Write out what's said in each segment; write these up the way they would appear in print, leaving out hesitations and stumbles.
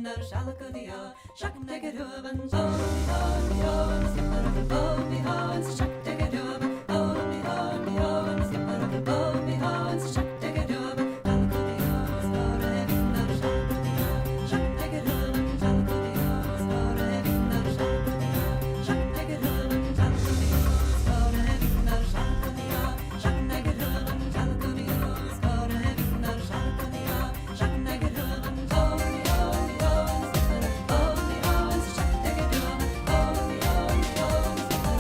vinner shalakadia, shak negaduvan, oh, and skipper, oh, and shak negaduvan, oh, and skipper, oh, and shak negaduvan, alkadia, skara vinner shalakadia, shak negaduvan, alkadia, skara vinner shalakadia, shak negaduvan, alkadia, skara vinner shalakadia, shak negaduvan, alkadia, skara vinner shalakadia, shak negaduvan, oh, and skipper, oh, and shak negaduvan, oh, and skipper,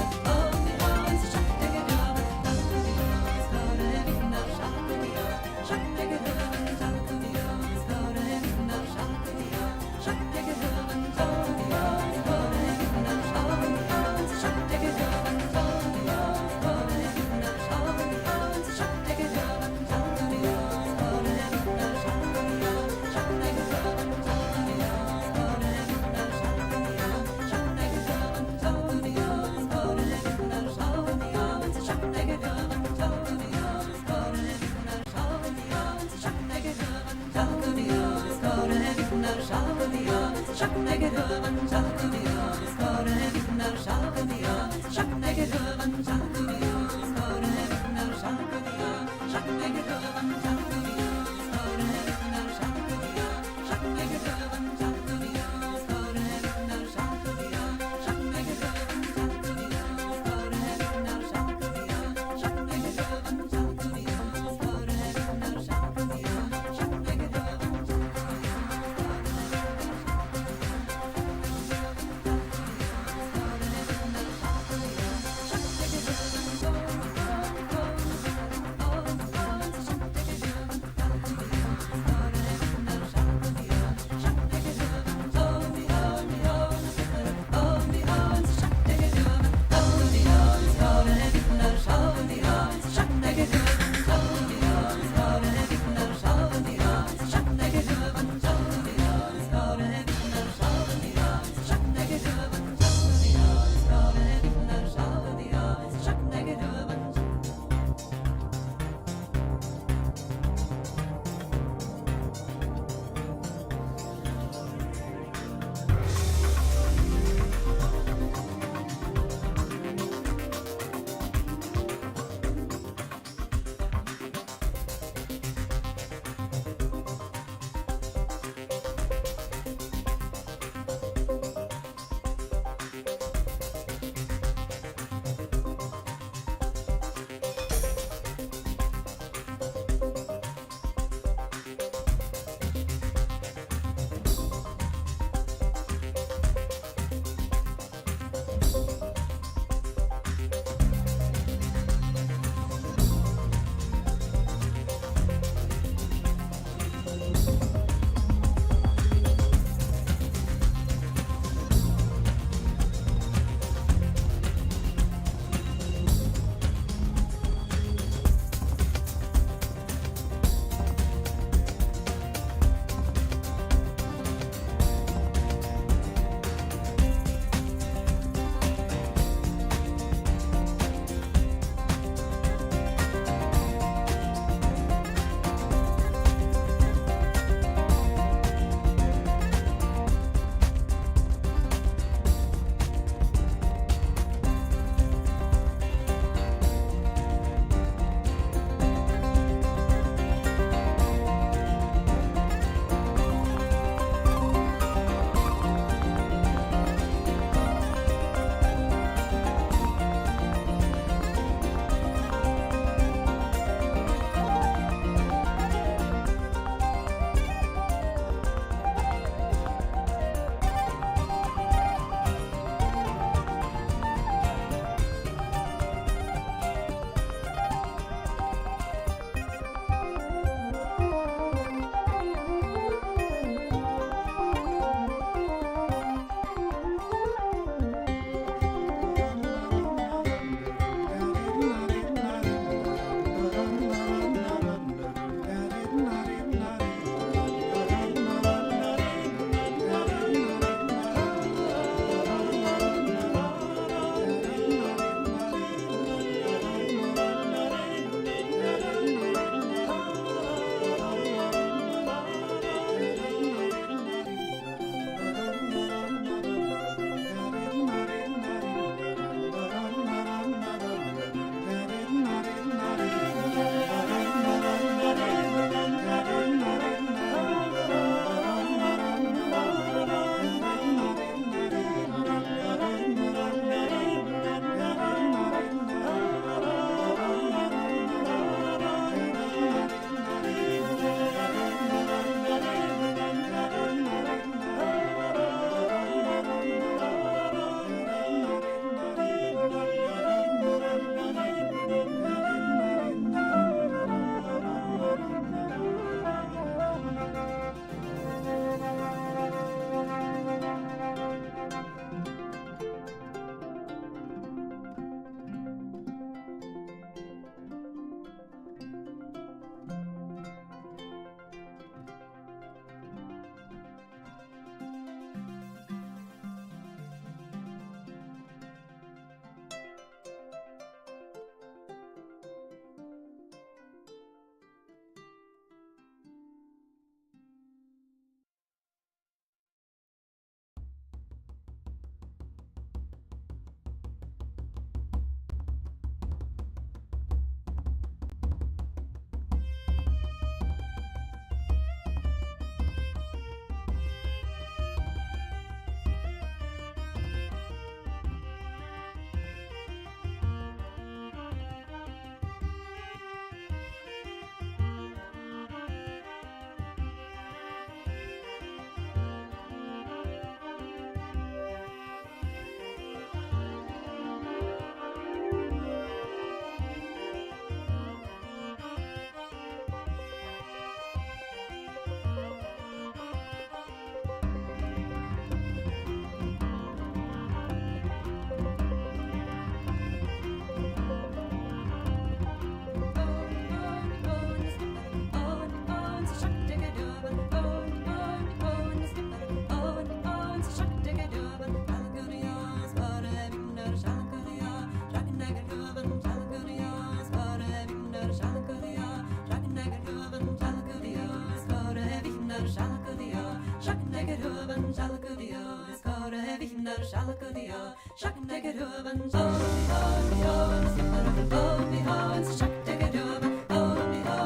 Shaknagadovan Shalakadio, Skora Vinder Shalakadio, Shaknagadovan Zomio, and Simmerabomio, and Shaknagadovan, Omio,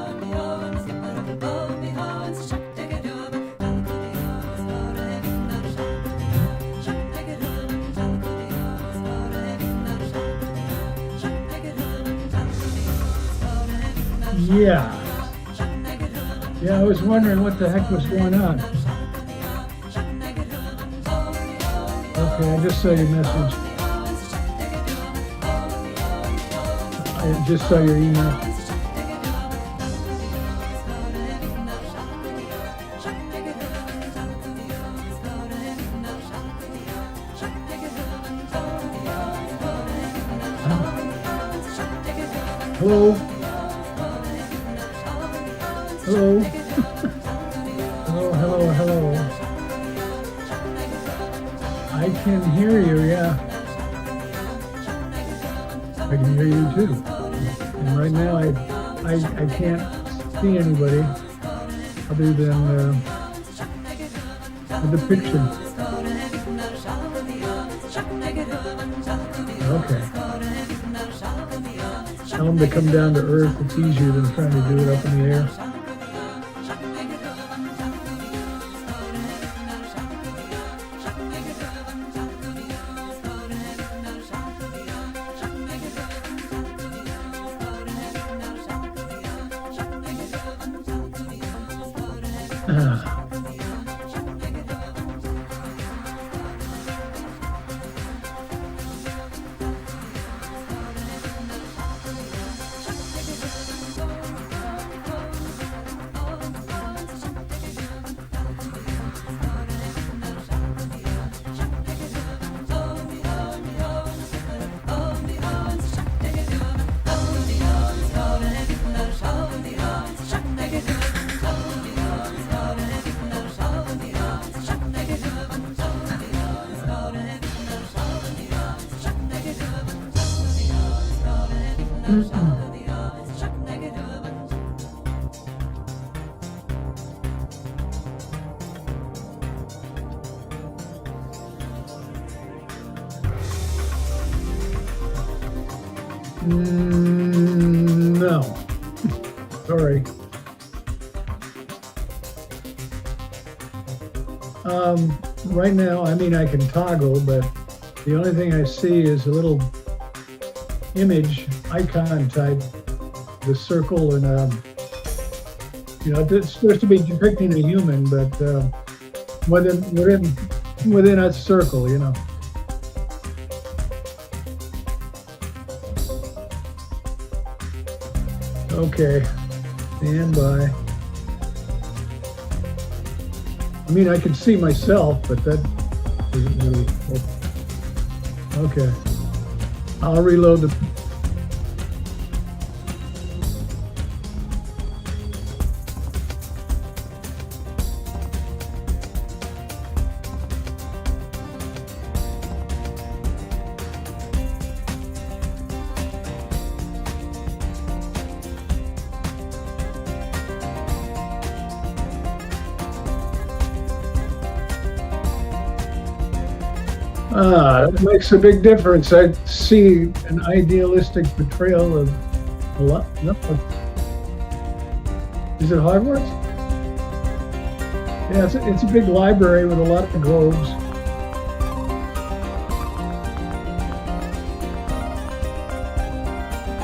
and Simmerabomio, and Shaknagadovan, Alkadio, Skora Vinder Shalakadio, Shaknagadovan Shalakadio, Skora Vinder Shalakadio, Shaknagadovan Shalakadio, Skora Vinder Yeah. Yeah, I was wondering what the heck was going on. Okay, I just saw your message. I just saw your email. Hello? Hello? Hello. I can hear you, yeah. I can hear you too. And right now I can't see anybody other than the depiction. Okay. Tell them to come down to earth. It's easier than trying to do it up in the air. No. Sorry. Right now, I mean, I can toggle, but the only thing I see is a little image icon type, the circle, and it's supposed to be depicting a human, but within a circle, Okay, stand by. I mean, I can see myself, but that isn't really. Okay, I'll reload the. That makes a big difference. I see an idealistic portrayal of a lot. No, is it Hogwarts? Yeah, it's a big library with a lot of globes.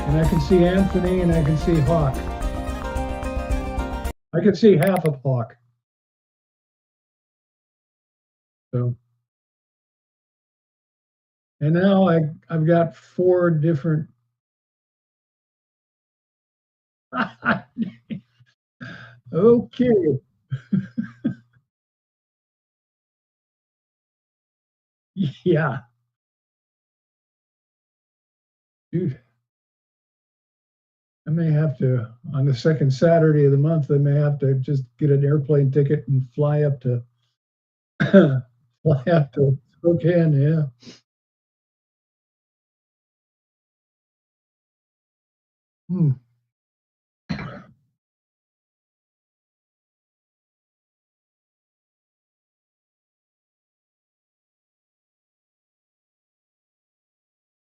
And I can see Anthony and I can see Hawk. I can see half of Hawk. So. And now I've got 4 different. Okay. Yeah. Dude, I may have to, on the second Saturday of the month, I may have to just get an airplane ticket and fly up to Spokane, yeah. Hmm.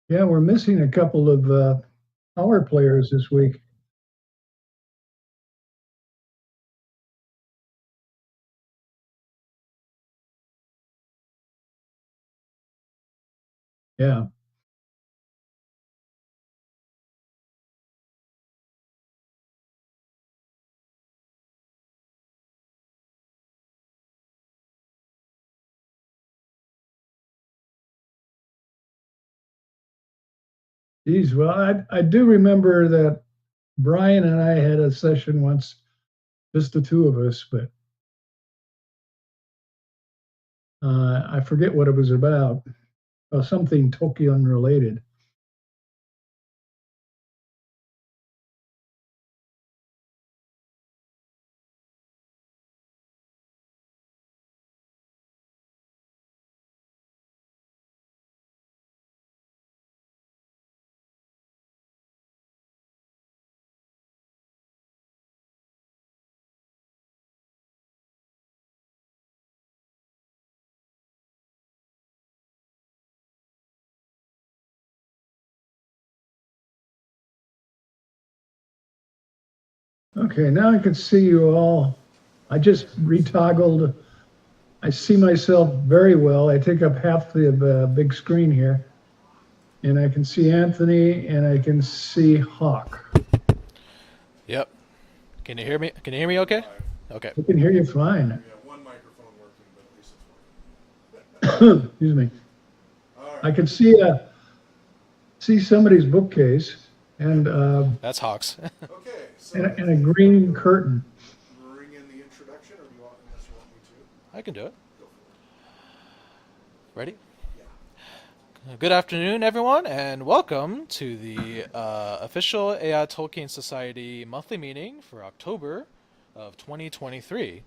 Yeah, we're missing a couple of power players this week. Yeah. Geez, well, I do remember that Brian and I had a session once, just the two of us, but I forget what it was about. Something Tolkien related. Okay, now I can see you all. I just retoggled. I see myself very well. I take up half the big screen here, and I can see Anthony and I can see Hawk. Yep. Can you hear me? Can you hear me okay? Okay. I can hear you fine. We have one microphone working, but at least it's working. Excuse me. All I right. can see somebody's bookcase and That's Hawks. Okay. So and a green curtain. bring in the introduction, or do you want, unless you want me to? I can do it. Go for Ready? it. Yeah. Good afternoon, everyone, and welcome to the official Ea Tolkien Society monthly meeting for October of 2023.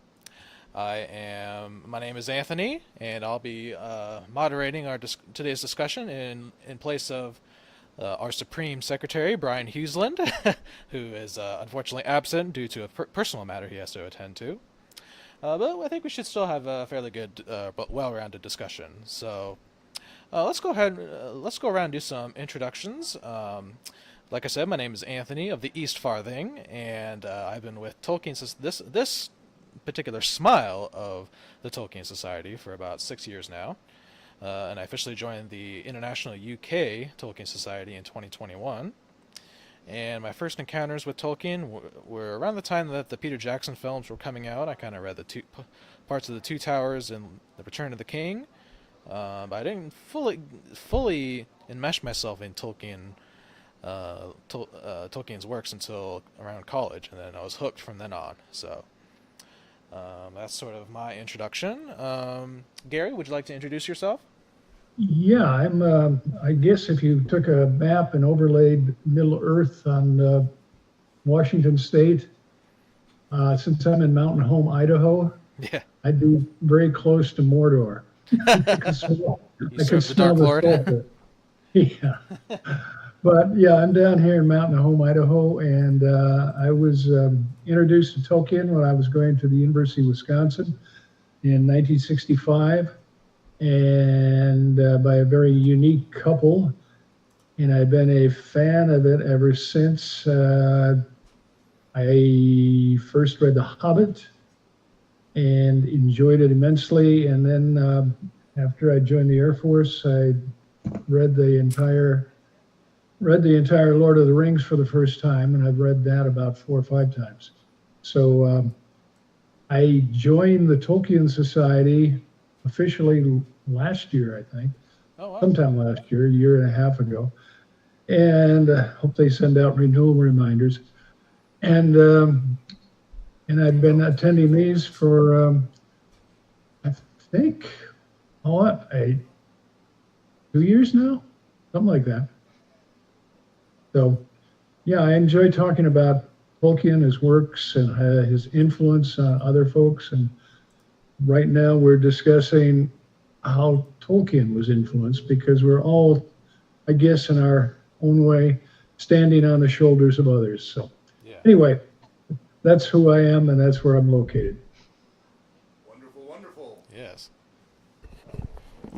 My name is Anthony, and I'll be moderating our today's discussion in place of our Supreme Secretary, Brian Huseland, who is unfortunately absent due to a personal matter he has to attend to. But I think we should still have a fairly good but well-rounded discussion. So let's go ahead. Let's go around and do some introductions. Like I said, my name is Anthony of the East Farthing, and I've been with Tolkien this particular Smial of the Tolkien Society for about 6 years now. And I officially joined the International UK Tolkien Society in 2021. And my first encounters with Tolkien were around the time that the Peter Jackson films were coming out. I kind of read the parts of the Two Towers and The Return of the King, but I didn't fully enmesh myself in Tolkien's works until around college, and then I was hooked from then on. So that's sort of my introduction. Gary, would you like to introduce yourself? Yeah, I guess if you took a map and overlaid Middle Earth on Washington State, since I'm in Mountain Home, Idaho, Yeah. I'd be very close to Mordor. I could smell, You I could serve the smell Dark the Lord. sulfur. Yeah. But yeah, I'm down here in Mountain Home, Idaho, and I was introduced to Tolkien when I was going to the University of Wisconsin in 1965, and by a very unique couple. And I've been a fan of it ever since. I first read The Hobbit and enjoyed it immensely. And then after I joined the Air Force, I read the entire Lord of the Rings for the first time, and I've read that about 4 or 5 times. So I joined the Tolkien Society officially last year, I think, Oh, wow. sometime last year, a year and a half ago, and hope they send out renewal reminders. And I've been attending these for I think 2 years now, something like that. So, yeah, I enjoy talking about Tolkien, his works, and his influence on other folks. And right now we're discussing how Tolkien was influenced, because we're all, I guess, in our own way, standing on the shoulders of others. So Yeah. anyway, that's who I am, and that's where I'm located. Wonderful, wonderful. Yes.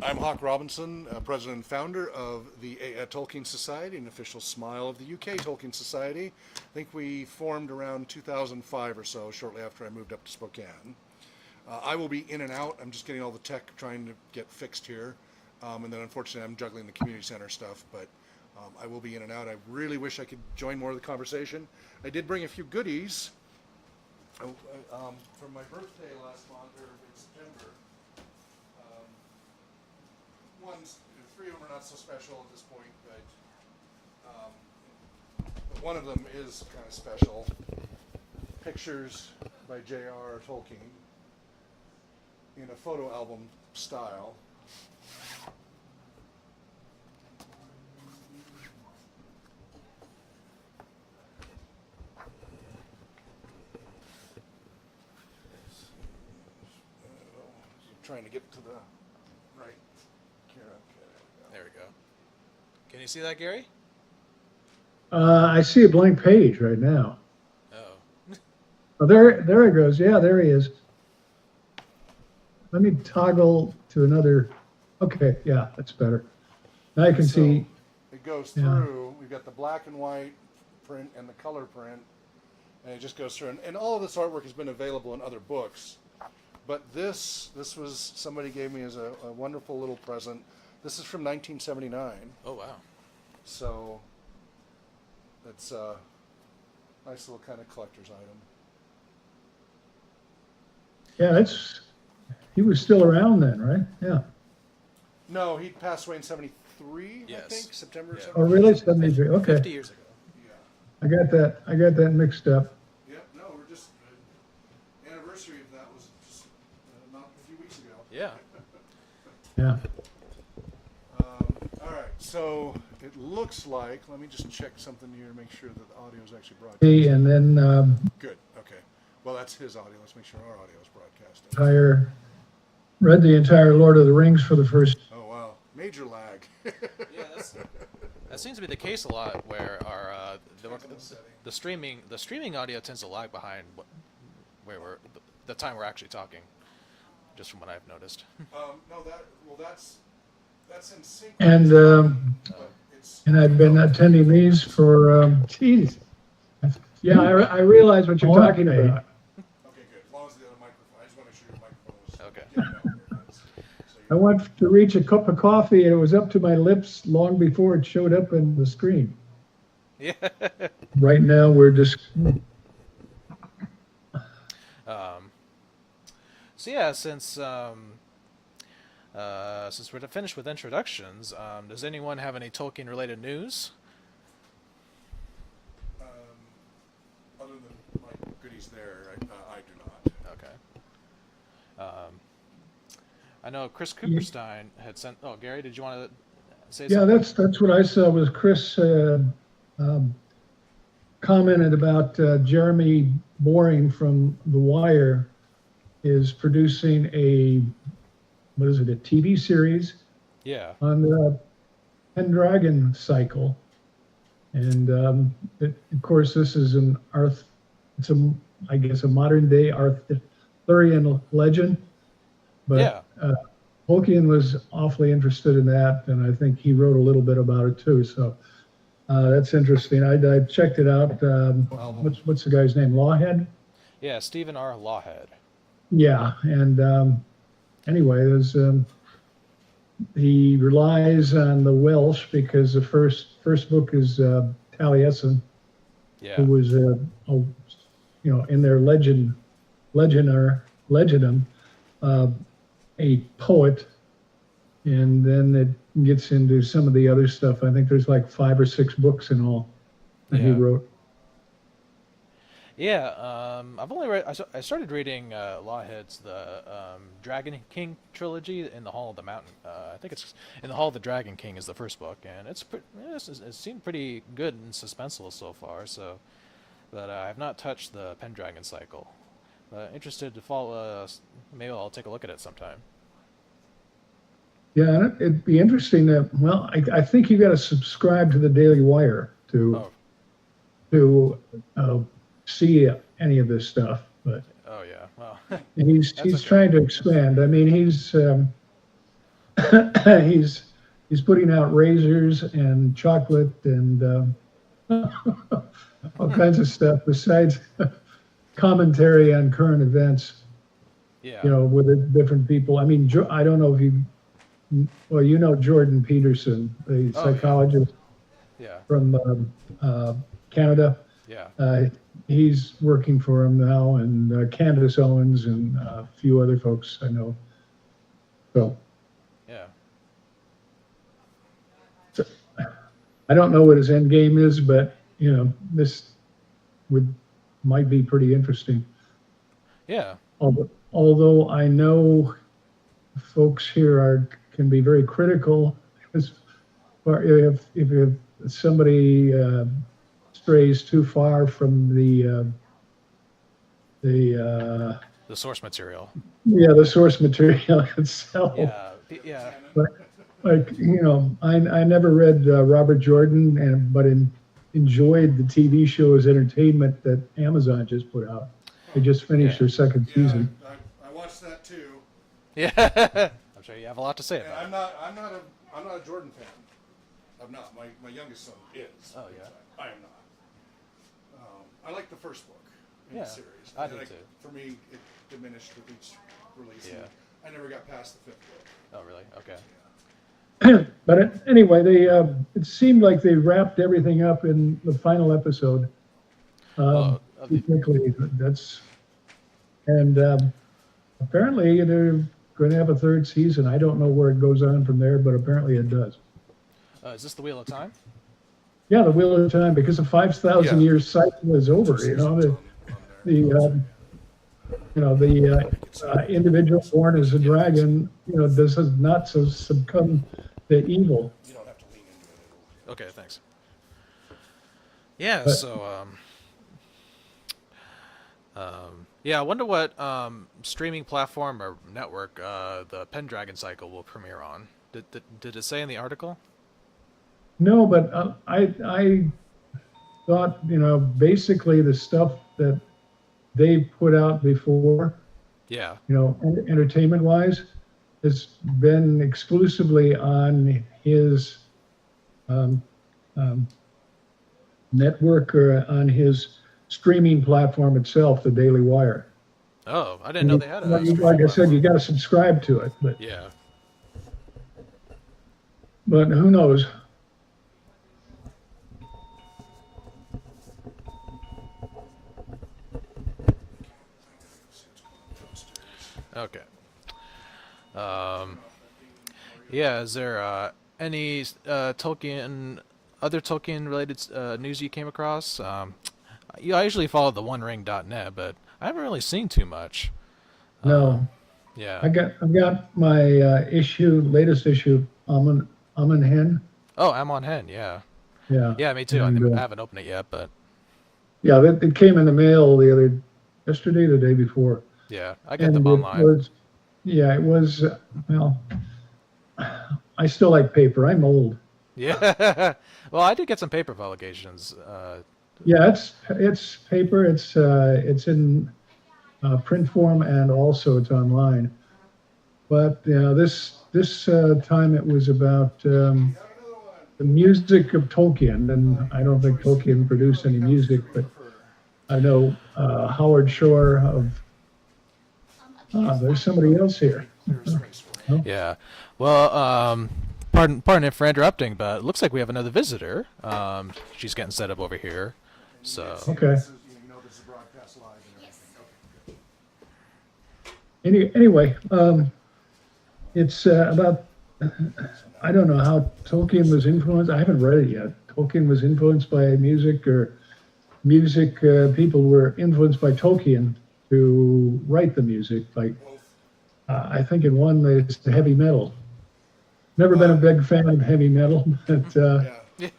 I'm Hawk Robinson, president and founder of the Ea Tolkien Society, an official Smial of the UK Tolkien Society. I think we formed around 2005 or so, shortly after I moved up to Spokane. I will be in and out. I'm just getting all the tech trying to get fixed here. And then unfortunately I'm juggling the community center stuff, but I will be in and out. I really wish I could join more of the conversation. I did bring a few goodies from my birthday last month, or in September. Three of them are not so special at this point, but one of them is kind of special. Pictures by j.r.r. Tolkien in a photo album style. Trying to get to the right. There we go. Can you see that, Gary? I see a blank page right now. Oh. Oh, there it goes. Yeah, there he is. Let me toggle to another. Okay, yeah, that's better. Now I can see. It goes Yeah. through. We've got the black and white print and the color print, and it just goes through. And all of this artwork has been available in other books, but this was somebody gave me as a wonderful little present. This is from 1979. Oh, wow. So it's a nice little kind of collector's item. Yeah, he was still around then, right? Yeah. No, he passed away in 73, I Yes. think, September Yeah. 73. Oh, really? 73. Okay. 50 years ago. Yeah. I got that mixed up. Yep, no, we're just, anniversary of that was just not a few weeks ago. Yeah. Yeah. All right, so it looks like, let me just check something here to make sure that the audio is actually broadcast. And then Good, okay. Well, that's his audio. Let's make sure our audio is broadcasting. read the entire Lord of the Rings for the first. Oh, wow. Major lag. Yeah, that seems to be the case a lot, where our the streaming audio tends to lag behind the time we're actually talking, just from what I've noticed. No, that's in sync. And But it's, and I've been attending these for. Jeez. Yeah, I realize what you're talking about. okay, good. As long as the other microphone, I just want to make sure your microphone is Okay. getting out there. So I went to reach a cup of coffee and it was up to my lips long before it showed up in the screen. Yeah. Right now we're just. So yeah, since we're finished with introductions, does anyone have any Tolkien-related news? other than my goodies there, I do not. Okay. I know Chris Cooperstein had sent. Oh, Gary, did you want to say Yeah, something? that's what I saw was Chris commented about Jeremy Boring from The Wire is producing a TV series Yeah. on the Pendragon cycle, and of course this is I guess a modern day Arthurian legend, but Yeah. Tolkien was awfully interested in that, and I think he wrote a little bit about it too. So that's interesting. I checked it out. What's the guy's name? Lawhead? Yeah, Stephen R. Lawhead. Yeah, and anyway, he relies on the Welsh because the first book is Taliesin, Yeah. who was in their legendum, a poet, and then it gets into some of the other stuff. I think there's like 5 or 6 books in all that he Yeah. wrote. Yeah, I've only read. I started reading Lawhead's the Dragon King trilogy in the Hall of the Mountain. I think it's in the Hall of the Dragon King is the first book, and it seemed pretty good and suspenseful so far. So, but I have not touched the Pendragon cycle. Interested to follow. Maybe I'll take a look at it sometime. Yeah, and it'd be interesting to. Well, I think you got to subscribe to the Daily Wire to see any of this stuff, but Oh yeah. Well. he's okay. trying to expand. I mean, he's he's he's putting out razors and chocolate and all kinds of stuff besides commentary on current events. Yeah. You know, with the different people. I mean, I don't know if you, well, you know Jordan Peterson, the Oh, yeah. psychologist Yeah. from Canada. Yeah. He's working for him now, and Candace Owens and a few other folks I know. So Yeah. I don't know what his end game is, but you know, this might be pretty interesting. Yeah. Although I know folks here can be very critical as far if somebody strays too far from the The source material. the source material itself. Yeah. Yeah. But like I never read Robert Jordan, but enjoyed the TV show as entertainment that Amazon just put out. They just finished their second season. I watched that too. Yeah. I'm sure you have a lot to say And about it. I'm not a Jordan fan. I'm not. My youngest son is. Oh, yeah? I am not. I like the first book in Yeah, the series. I And did too. For me, it diminished with each release. Yeah. I never got past the fifth book. Oh, really? Okay. But anyway, it seemed like they wrapped everything up in the final episode. Well, Too quickly. And apparently they're going to have a third season. I don't know where it goes on from there, but apparently it does. Is this the Wheel of Time? Yeah, the Wheel of Time, because the 5,000 Yeah. year cycle is over. You know, the individual born as a dragon, does not succumb to evil. You don't have to lean into it. Okay, thanks. Yeah, But- so yeah, I wonder what streaming platform or network the Pendragon cycle will premiere on. Did it say in the article? No, but I thought, basically the stuff that they put out before, Yeah. entertainment wise, has been exclusively on his network or on his streaming platform itself, the Daily Wire. Oh, I didn't know they had a Like streaming I said, platform. you got to subscribe to it, Yeah. but who knows? Okay. Yeah, is there any other Tolkien related news you came across? Yeah, I usually follow the OneRing.net, but I haven't really seen too much. No, Yeah. I've got my latest issue, Amun Hen. Oh, I'm on Hen. Yeah. Yeah. Yeah, me too. And, I haven't opened it yet, but Yeah, it came in the mail yesterday, the day before. yeah, I get them online. It was, well, I still like paper. I'm old. Yeah. Well, I did get some paper publications. Yeah, it's paper. It's in print form and also it's online. But this time it was about the music of Tolkien, and I don't think Tolkien produced any music, but I know Howard Shore of. There's somebody else here. Yeah. Well, pardon it for interrupting, but it looks like we have another visitor. She's getting set up over here. So Okay. This is broadcast live and everything. Okay, good. Anyway, it's about. I don't know how Tolkien was influenced. I haven't read it yet. Tolkien was influenced by music, or music people were influenced by Tolkien to write the music. Like, I think in one it's the heavy metal. Never been a big fan of heavy metal, but yeah.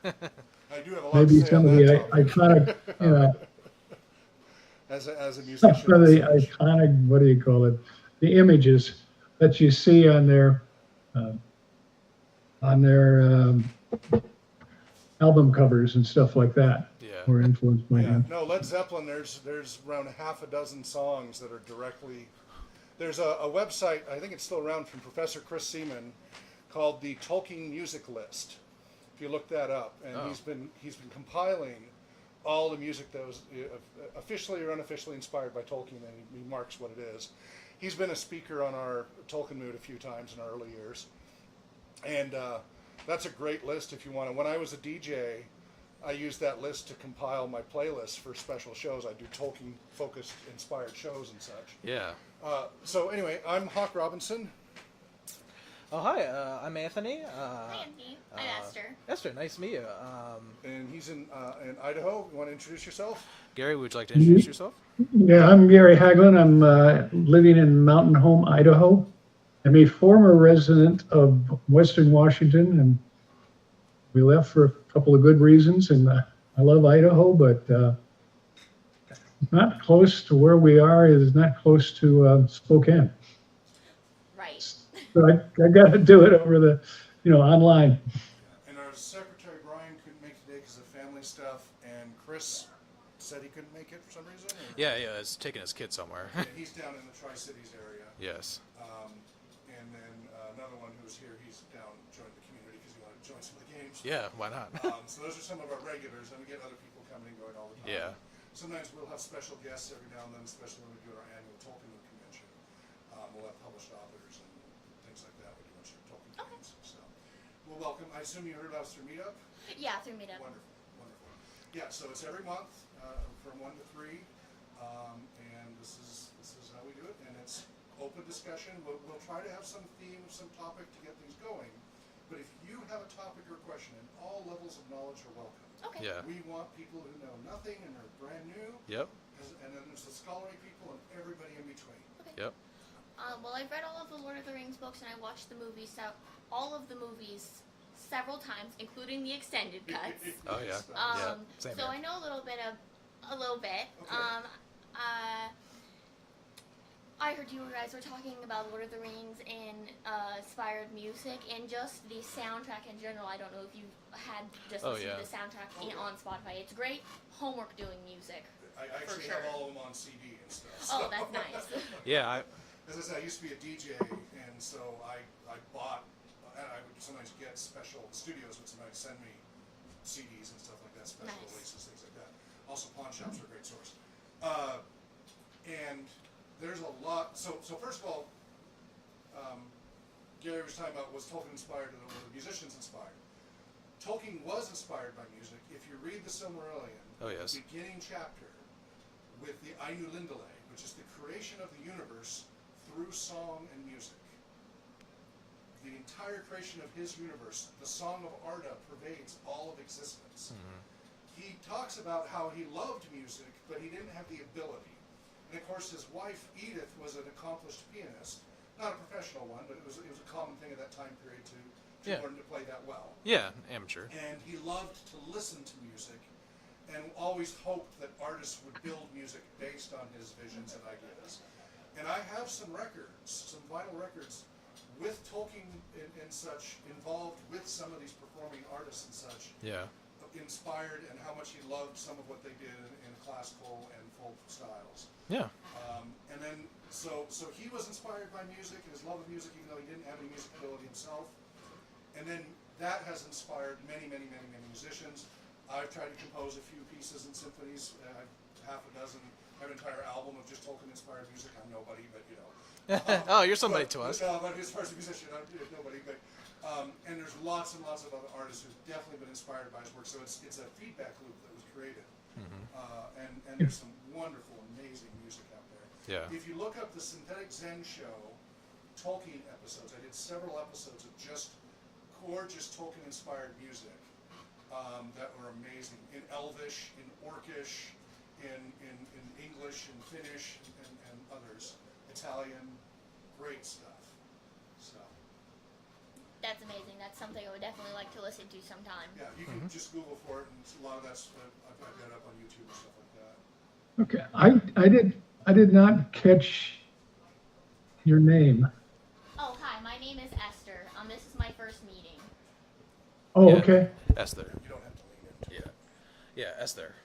I do have a lot maybe to say some on of the that topic. iconic, As a some musician. of the iconic, what do you call it? The images that you see on their album covers and stuff like that Yeah. were influenced by Yeah, him. no, Led Zeppelin. There's around half a dozen songs that are directly There's a website, I think it's still around, from Professor Chris Seaman, called the Tolkien Music List. If you look that up, and he's been compiling all the music that was officially or unofficially inspired by Tolkien, and he marks what it is. He's been a speaker on our Tolkien Mood a few times in our early years, and that's a great list if you want to. When I was a DJ, I used that list to compile my playlists for special shows. I do Tolkien-focused inspired shows and such. Yeah. So anyway, I'm Hawk Robinson. Oh, hi. I'm Anthony. Hi, Anthony. I'm Esther. Esther, nice to meet you. And he's in Idaho. You want to introduce yourself? Gary, would you like to introduce yourself? Yeah, I'm Gary Haglund. I'm living in Mountain Home, Idaho. I'm a former resident of Western Washington, and we left for a couple of good reasons. And I love Idaho, but not close to where we are is not close to Spokane. Right. So I got to do it over the, online. And our secretary, Brian, couldn't make it today because of family stuff, and Chris said he couldn't make it for some reason. Yeah, it's taking his kid somewhere. Yeah, he's down in the Tri-Cities area. Yes. And then another one who's here, he's down joining the community because he wanted to join some of the games. Yeah, why not? So those are some of our regulars, and we get other people coming and going all the time. Yeah. Sometimes we'll have special guests every now and then, especially when we do our annual Tolkien convention. We'll have published authors and things like that. We do a bunch of Tolkien games. So, well, welcome. I assume you heard about us through Meetup? Yeah, through Meetup. Wonderful, wonderful. Yeah, so it's every month from 1 to 3, and this is how we do it, and it's open discussion. We'll try to have some theme, some topic to get things going, but if you have a topic or question, and all levels of knowledge are welcome. Okay. Yeah. We want people who know nothing and are brand new, Yep. and then there's the scholarly people and everybody in between. Yep. Well, I've read all of the Lord of the Rings books, and I watched the movies, all of the movies several times, including the extended cuts. Oh, yeah. Same So here. I know a little bit. Okay. I heard you guys were talking about Lord of the Rings and inspired music and just the soundtrack in general. I don't know if you had just listened to the soundtrack on Spotify. It's great homework doing music. I actually have all of them on CD and stuff. Oh, that's nice. Yeah, As I said, I used to be a DJ, and so I bought, and I would sometimes get special, studios would sometimes send me CDs and stuff like that, special releases, things like that. Also, pawn shops are a great source. And there's a lot, so first of all, Gary was talking about, was Tolkien inspired and were the musicians inspired? Tolkien was inspired by music. If you read the Silmarillion, the beginning chapter with the Ainulindale, which is the creation of the universe through song and music. The entire creation of his universe, the Song of Arda, pervades all of existence. Mm-hmm. He talks about how he loved music, but he didn't have the ability. And of course, his wife Edith was an accomplished pianist, not a professional one, but it was a common thing at that time period to learn to play that well. Yeah, amateur. And he loved to listen to music, and always hoped that artists would build music based on his visions and ideas. And I have some records, some vinyl records, with Tolkien and such, involved with some of these performing artists and such. Yeah. Inspired, and how much he loved some of what they did in classical and folk styles. Yeah. And then, so he was inspired by music and his love of music, even though he didn't have any music ability himself. And then that has inspired many, many, many, many musicians. I've tried to compose a few pieces and symphonies, half a dozen. I have an entire album of just Tolkien-inspired music. I'm nobody, but you know. Oh, you're somebody to us. No, but as far as a musician, I'm nobody. But and there's lots and lots of other artists who've definitely been inspired by his work. So it's a feedback loop that was created, and there's some wonderful, amazing music out there. Yeah. If you look up the Synthetic Zen Show Tolkien episodes, I did several episodes of just gorgeous Tolkien-inspired music that were amazing in Elvish, in Orcish, in English, in Finnish, and others. Italian, great stuff. So. That's amazing. That's something I would definitely like to listen to sometime. Yeah, you can just Google for it, and a lot of that's I've got it up on YouTube and stuff like that. Okay, I did not catch your name. Oh, hi. My name is Esther. This is my first meeting. Oh, Yeah. okay. Esther. You don't have to lean into it. Yeah, Esther.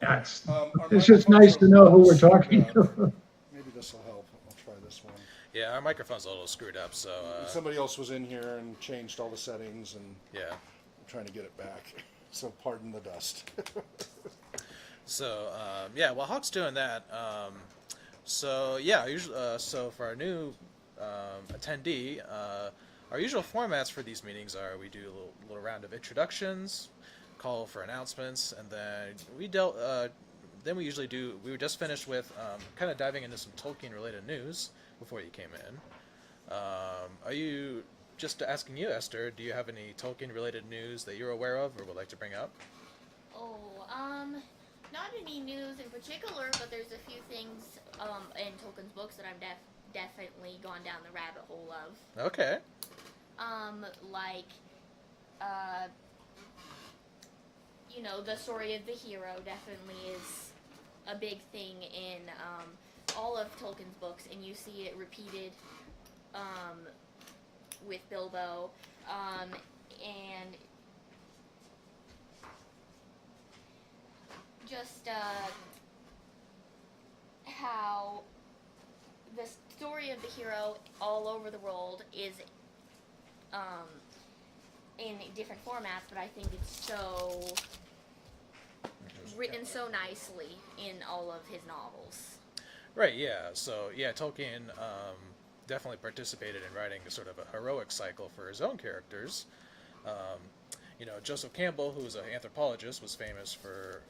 Yeah, it's Our just microphones nice are to know who we're close, talking to. Maybe this will help. I'll try this one. Yeah, our microphone's a little screwed up, so... Somebody else was in here and changed all the settings, and yeah, I'm trying to get it back. So pardon the dust. So, yeah, while Hawk's doing that, so, yeah, usually, so for our new attendee, our usual formats for these meetings are we do a little round of introductions, call for announcements, and then we usually do, we were just finished with kind of diving into some Tolkien-related news before you came in. Are you, just asking you, Esther, do you have any Tolkien-related news that you're aware of or would like to bring up? Oh, not any news in particular, but there's a few things in Tolkien's books that I'm definitely gone down the rabbit hole of. Okay. Like, you know, the story of the hero definitely is a big thing in all of Tolkien's books, and you see it repeated with Bilbo, and just how the story of the hero all over the world is in different formats, but I think it's so written so nicely in all of his novels. Right, yeah. So, yeah, Tolkien definitely participated in writing a sort of a heroic cycle for his own characters. You know, Joseph Campbell, who was an anthropologist, was famous for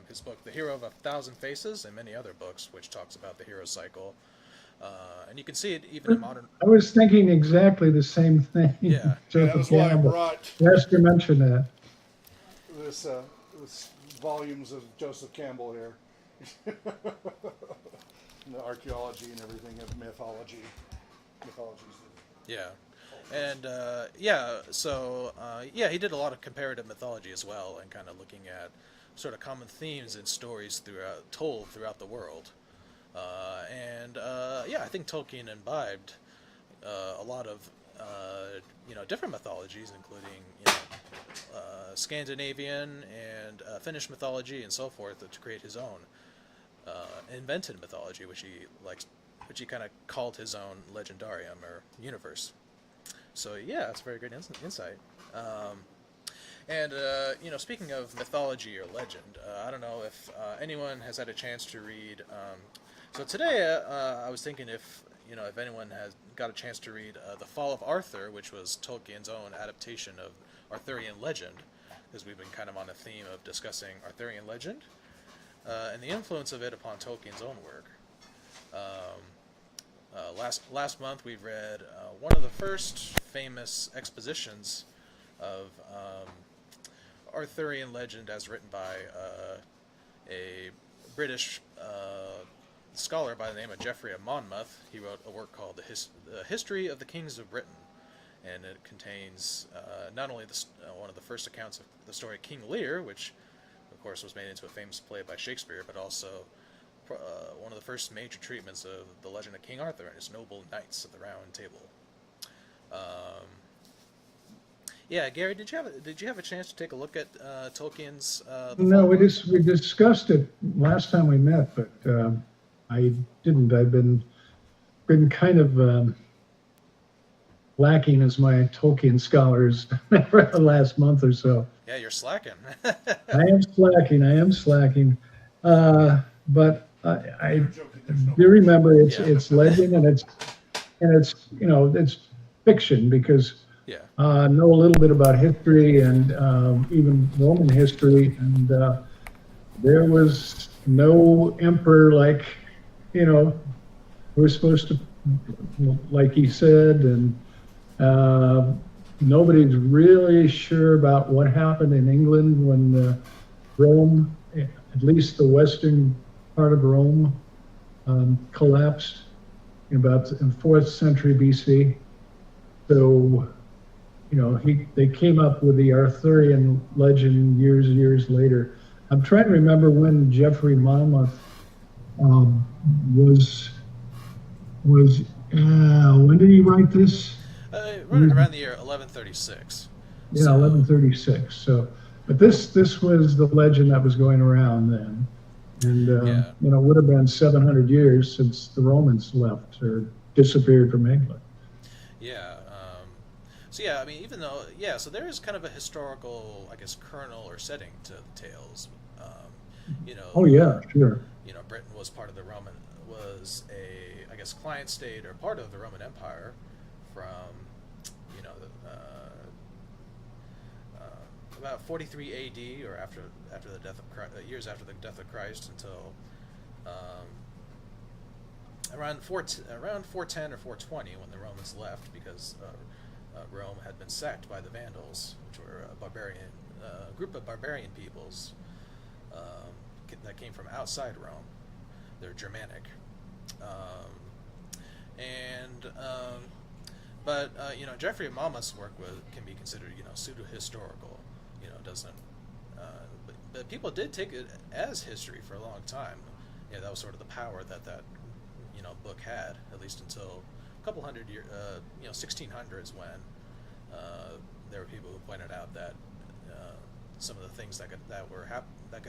his book The Hero of a Thousand Faces and many other books which talks about the hero cycle. And you can see it even in modern... I was thinking exactly the same thing. Yeah. Joseph That's why I Campbell. brought Yes, you mentioned that. this volumes of Joseph Campbell here. The archaeology and everything of mythologies. Yeah. And, yeah, he did a lot of comparative mythology as well, and kind of looking at sort of common themes and stories told throughout the world. Yeah, I think Tolkien imbibed a lot of, different mythologies, including, Scandinavian and Finnish mythology and so forth, to create his own invented mythology, which he kind of called his own legendarium or universe. So yeah, that's a very good insight. Speaking of mythology or legend, I don't know if anyone has had a chance to read. So today, I was thinking if anyone has got a chance to read The Fall of Arthur, which was Tolkien's own adaptation of Arthurian legend, because we've been kind of on a theme of discussing Arthurian legend and the influence of it upon Tolkien's own work. Last month we read one of the first famous expositions of Arthurian legend as written by a British scholar by the name of Geoffrey of Monmouth. He wrote a work called The History of the Kings of Britain, and it contains not only one of the first accounts of the story of King Lear, which of course was made into a famous play by Shakespeare, but also one of the first major treatments of the legend of King Arthur and his noble knights of the Round Table. Yeah, Gary, did you have a chance to take a look at Tolkien's? No, we discussed it last time we met, but I didn't. I've been kind of lacking as my Tolkien scholars for the last month or so. Yeah, you're slacking. I am slacking. But I do remember it's legend and it's fiction because know a little bit about history and even Roman history, and there was no emperor like we're supposed to, like he said, and nobody's really sure about what happened in England when Rome, at least the western part of Rome, collapsed in 4th century BC. So, they came up with the Arthurian legend years later. I'm trying to remember when Geoffrey Monmouth was when did he write this? Running around the year 1136. Yeah, 1136. So, but this was the legend that was going around then. And, Yeah. you know, it would have been 700 years since the Romans left or disappeared from England. Yeah. So yeah, I mean, even though so there is kind of a historical, I guess, kernel or setting to the tales. You know. Oh, yeah, sure. You know, Britain was part of the Roman, was a, I guess, client state or part of the Roman Empire from, you know, about 43 A.D. or after the death of Christ, years after the death of Christ until around 410 or 420 when the Romans left because Rome had been sacked by the Vandals, which were a group of barbarian peoples that came from outside Rome. They're Germanic, but you know, Geoffrey Monmouth's work can be considered, you know, pseudo-historical. You know, doesn't, but people did take it as history for a long time. Yeah, that was sort of the power that you know, book had, at least until a couple hundred years, you know, 1600s, when there were people who pointed out that some of the things that could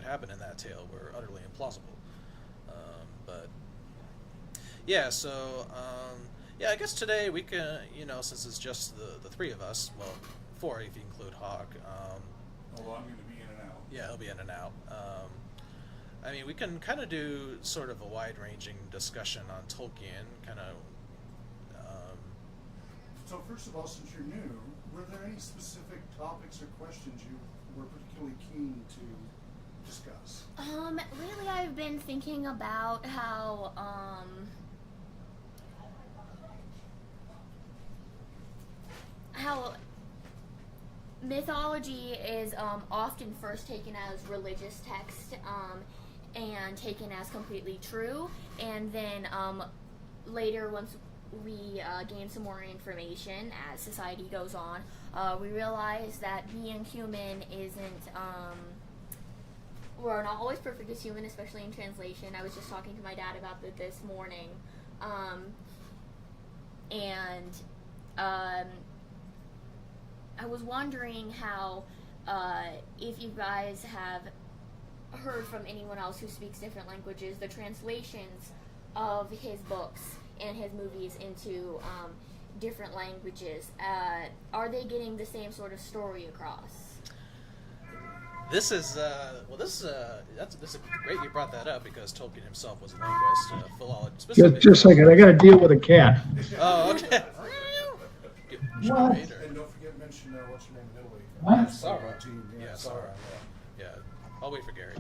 happen in that tale were utterly implausible. But yeah, so I guess today we can, you know, since it's just the three of us, well, four if you include Hawk. Although I'm going to be in and out. Yeah, he'll be in and out. I mean, we can kind of do sort of a wide-ranging discussion on Tolkien, kind of. So first of all, since you're new, were there any specific topics or questions you were particularly keen to discuss? Really, I've been thinking about how mythology is often first taken as religious text and taken as completely true, and then later, once we gain some more information as society goes on, we realize that being human isn't, we're not always perfect as human, especially in translation. I was just talking to my dad about this morning, and I was wondering how, if you guys have heard from anyone else who speaks different languages, the translations of his books and his movies into different languages, are they getting the same sort of story across? This is that's great you brought that up, because Tolkien himself was a linguist, philologist. Just a second, I got to deal with a cat. Oh, okay. What? And don't forget to mention what's your name in Italy. What? Sauron. Team, Yeah, Sauron. Sauron. Yeah, I'll wait for Gary.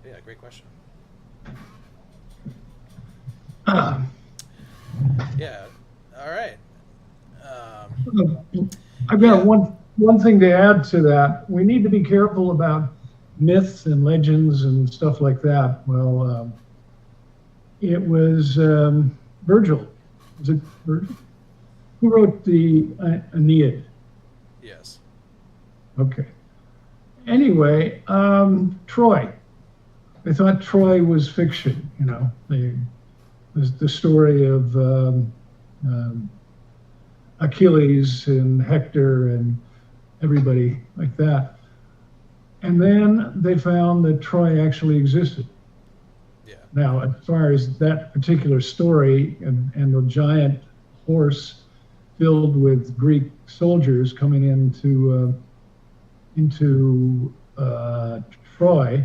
Yeah, great question. Yeah. All right. I've got one thing to add to that. We need to be careful about myths and legends and stuff like that. Well, it was Virgil. Was it Virgil? Who wrote the Aeneid? Yes. Okay. Anyway, Troy. I thought Troy was fiction, you know. The story of Achilles and Hector and everybody like that. And then they found that Troy actually existed. Yeah. Now, as far as that particular story and the giant horse filled with Greek soldiers coming into Troy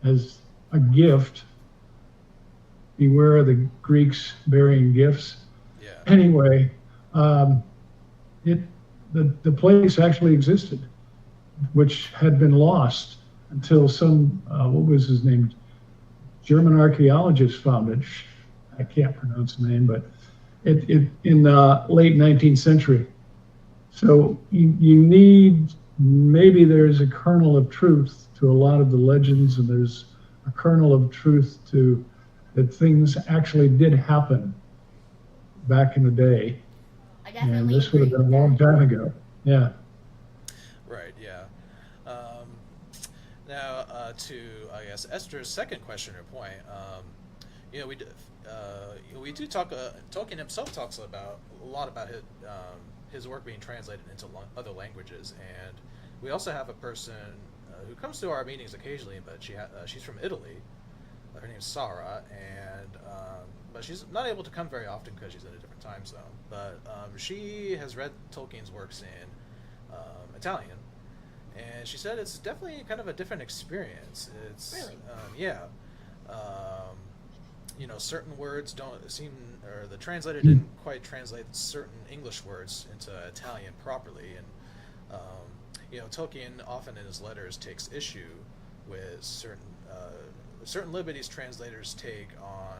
as a gift, beware of the Greeks bearing gifts. Yeah. Anyway, the place actually existed, which had been lost until some what was his name? German archaeologist found it. I can't pronounce the name, but it in the late 19th century. So you need, maybe there's a kernel of truth to a lot of the legends, and there's a kernel of truth to that things actually did happen back in the day. I definitely And this would have agree been a long time ago. Yeah. Right. Yeah. Now, to I guess Esther's second question or point, you know, we do talk. Tolkien himself talks a lot about his work being translated into other languages, and we also have a person, who comes to our meetings occasionally, but she's from Italy. Her name's Sarah, and but she's not able to come very often because she's in a different time zone. But she has read Tolkien's works in Italian, and she said it's definitely kind of a different experience. It's really, yeah. Certain words don't seem, or the translator didn't quite translate certain English words into Italian properly, and Tolkien often in his letters takes issue with certain liberties translators take on,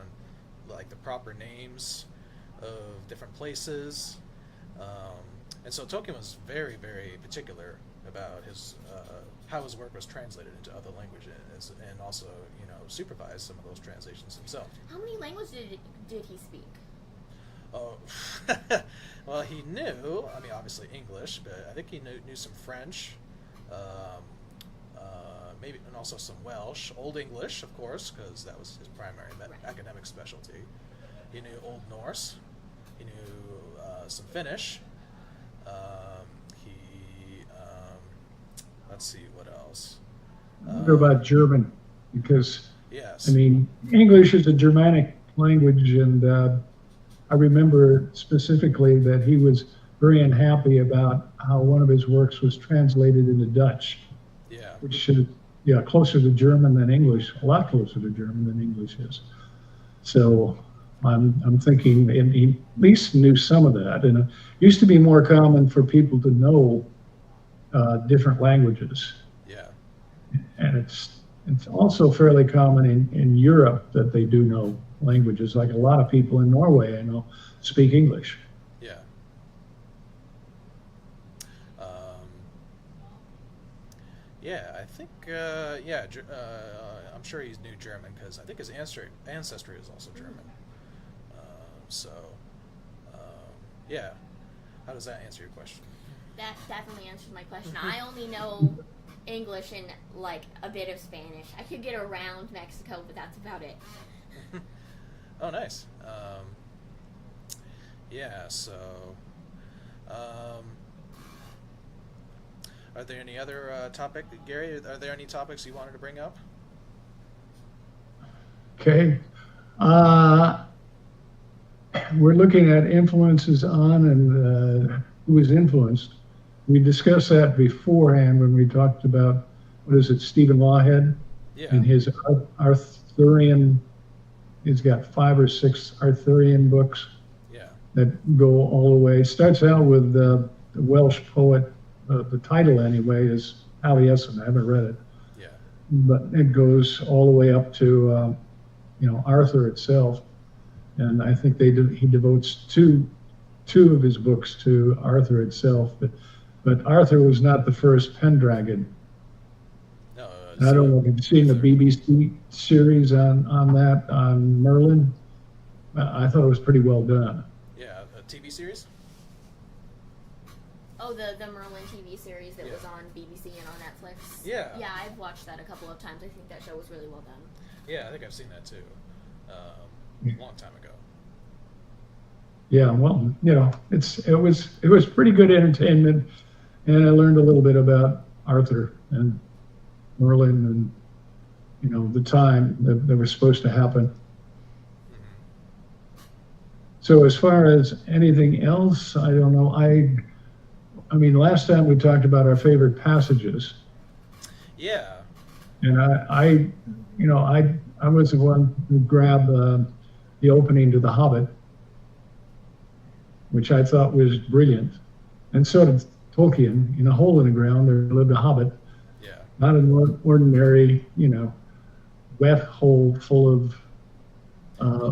like, the proper names of different places, and so Tolkien was very, very particular about his how his work was translated into other languages, and also supervised some of those translations himself. How many languages did he speak? Oh, well, he knew. I mean, obviously English, but I think he knew some French, maybe, and also some Welsh, Old English, of course, because that was his primary academic specialty. He knew Old Norse. He knew some Finnish. Let's see, what else? I wonder about German, because yes, I mean, English is a Germanic language, and I remember specifically that he was very unhappy about how one of his works was translated into Dutch, which is closer to German than English, a lot closer to German than English is. So I'm thinking, and he at least knew some of that, and it used to be more common for people to know different languages. Yeah, and it's also fairly common in Europe that they do know languages. Like a lot of people in Norway, I know, speak English. Yeah. Yeah, I think, I'm sure he knew German, because I think his ancestry is also German. Yeah. How does that answer your question? That definitely answers my question. I only know English and, like, a bit of Spanish. I could get around Mexico, but that's about it. Oh, nice. Yeah, so... are there any other topic, Gary? Are there any topics you wanted to bring up? Okay. We're looking at influences on and who is influenced. We discussed that beforehand when we talked about, what is it, Stephen Lawhead? Yeah. And his Arthurian, he's got 5 or 6 Arthurian books that go all the way. Starts out with the Welsh poet, the title anyway is Taliesin. I haven't read it. Yeah. But it goes all the way up to, Arthur itself. And I think he devotes two of his books to Arthur itself. But Arthur was not the first Pendragon. No, I don't know if you've seen the BBC series on that, on Merlin. I thought it was pretty well done. Yeah, a TV series? Oh, the Merlin TV series that was on BBC and on Netflix? Yeah. Yeah, I've watched that a couple of times. I think that show was really well done. Yeah, I think I've seen that too. A long time ago. Yeah, well, it was pretty good entertainment, and I learned a little bit about Arthur and Merlin and the time that was supposed to happen. Mm-hmm. So as far as anything else, I don't know. I mean, last time we talked about our favorite passages. Yeah. And I was the one who grabbed the opening to The Hobbit, which I thought was brilliant. And so did Tolkien. In a hole in the ground, there lived a hobbit. Yeah. Not an ordinary, wet hole full of